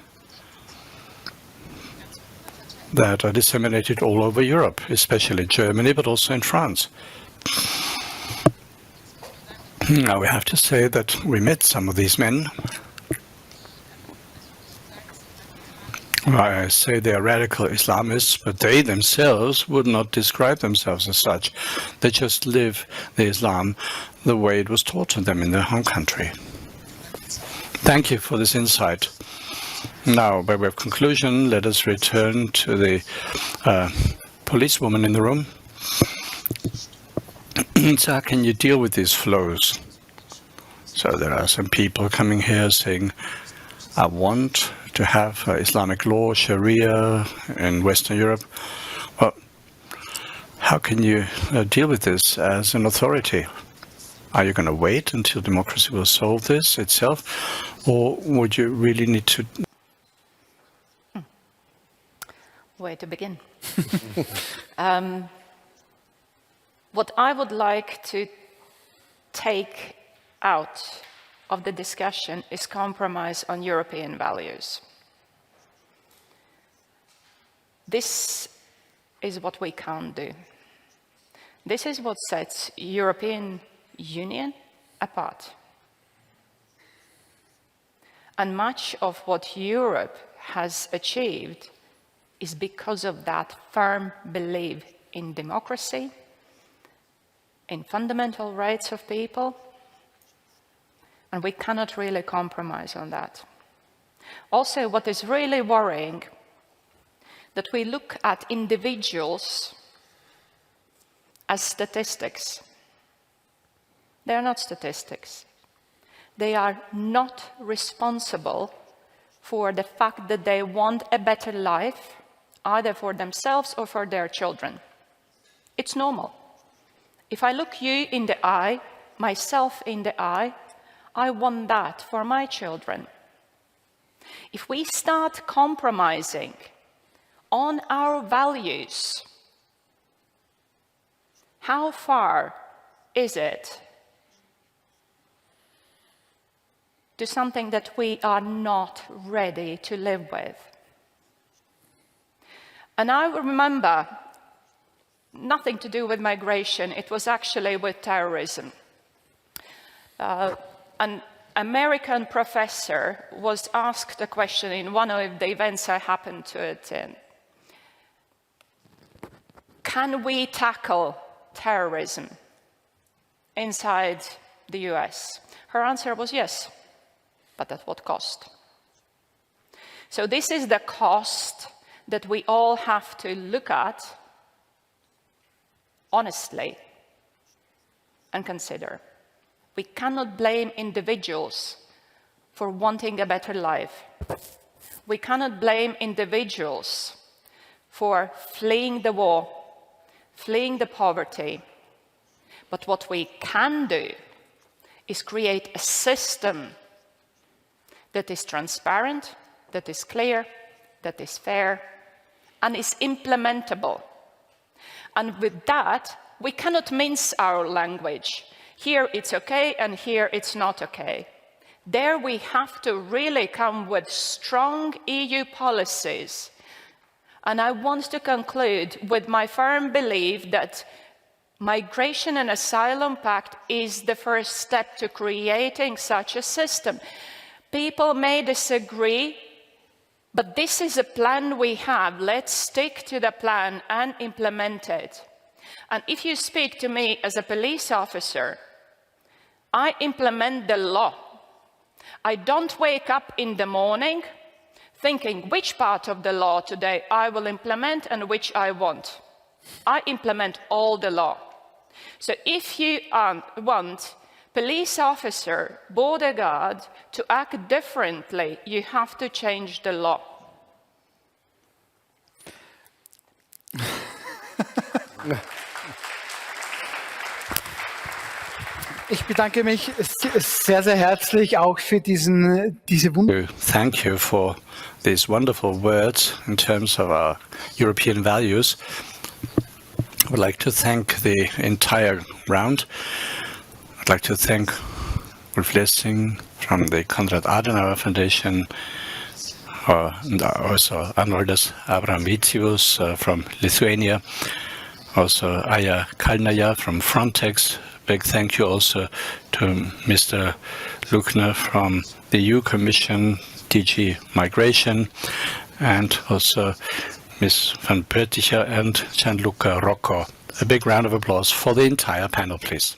that are disseminated all over Europe, especially Germany, but also in France. Now we have to say that we met some of these men. I say they are radical Islamists, but they themselves would not describe themselves as such. They just live the Islam the way it was taught to them in their home country. Thank you for this insight. Now, by way of conclusion, let us return to the policewoman in the room. So how can you deal with these flows? So there are some people coming here saying, I want to have Islamic law, Sharia in Western Europe. Well, how can you deal with this as an authority? Are you going to wait until democracy will solve this itself? Or would you really need to... Where to begin? What I would like to take out of the discussion is compromise on European values. This is what we can't do. This is what sets European Union apart. And much of what Europe has achieved is because of that firm belief in democracy, in fundamental rights of people, and we cannot really compromise on that. Also, what is really worrying, that we look at individuals as statistics. They are not statistics. They are not responsible for the fact that they want a better life, either for themselves or for their children. It's normal. If I look you in the eye, myself in the eye, I want that for my children. If we start compromising on our values, how far is it to something that we are not ready to live with? And I remember, nothing to do with migration, it was actually with terrorism. An American professor was asked a question in one of the events I happened to attend. Can we tackle terrorism inside the US? Her answer was yes, but at what cost? So this is the cost that we all have to look at honestly and consider. We cannot blame individuals for wanting a better life. We cannot blame individuals for fleeing the war, fleeing the poverty. But what we can do is create a system that is transparent, that is clear, that is fair, and is implementable. And with that, we cannot mince our language. Here it's okay, and here it's not okay. There we have to really come with strong EU policies. And I want to conclude with my firm belief that Migration and Asylum Pact is the first step to creating such a system. People may disagree, but this is a plan we have. Let's stick to the plan and implement it. And if you speak to me as a police officer, I implement the law. I don't wake up in the morning thinking which part of the law today I will implement and which I won't. I implement all the law. So if you want police officer, border guard to act differently, you have to change the law. Ich bedanke mich sehr, sehr herzlich auch für diese Thank you for these wonderful words in terms of our European values. I would like to thank the entire round. I'd like to thank Ulf Lessing from the Konrad Adenauer Foundation, and also Arnoldas Abramvicius from Lithuania, also Aya Kalnaja from Frontex. Big thank you also to Mr. Luckner from the EU Commission, DG Migration, and also Ms. van Perticher and Gianluca Rocco. A big round of applause for the entire panel, please.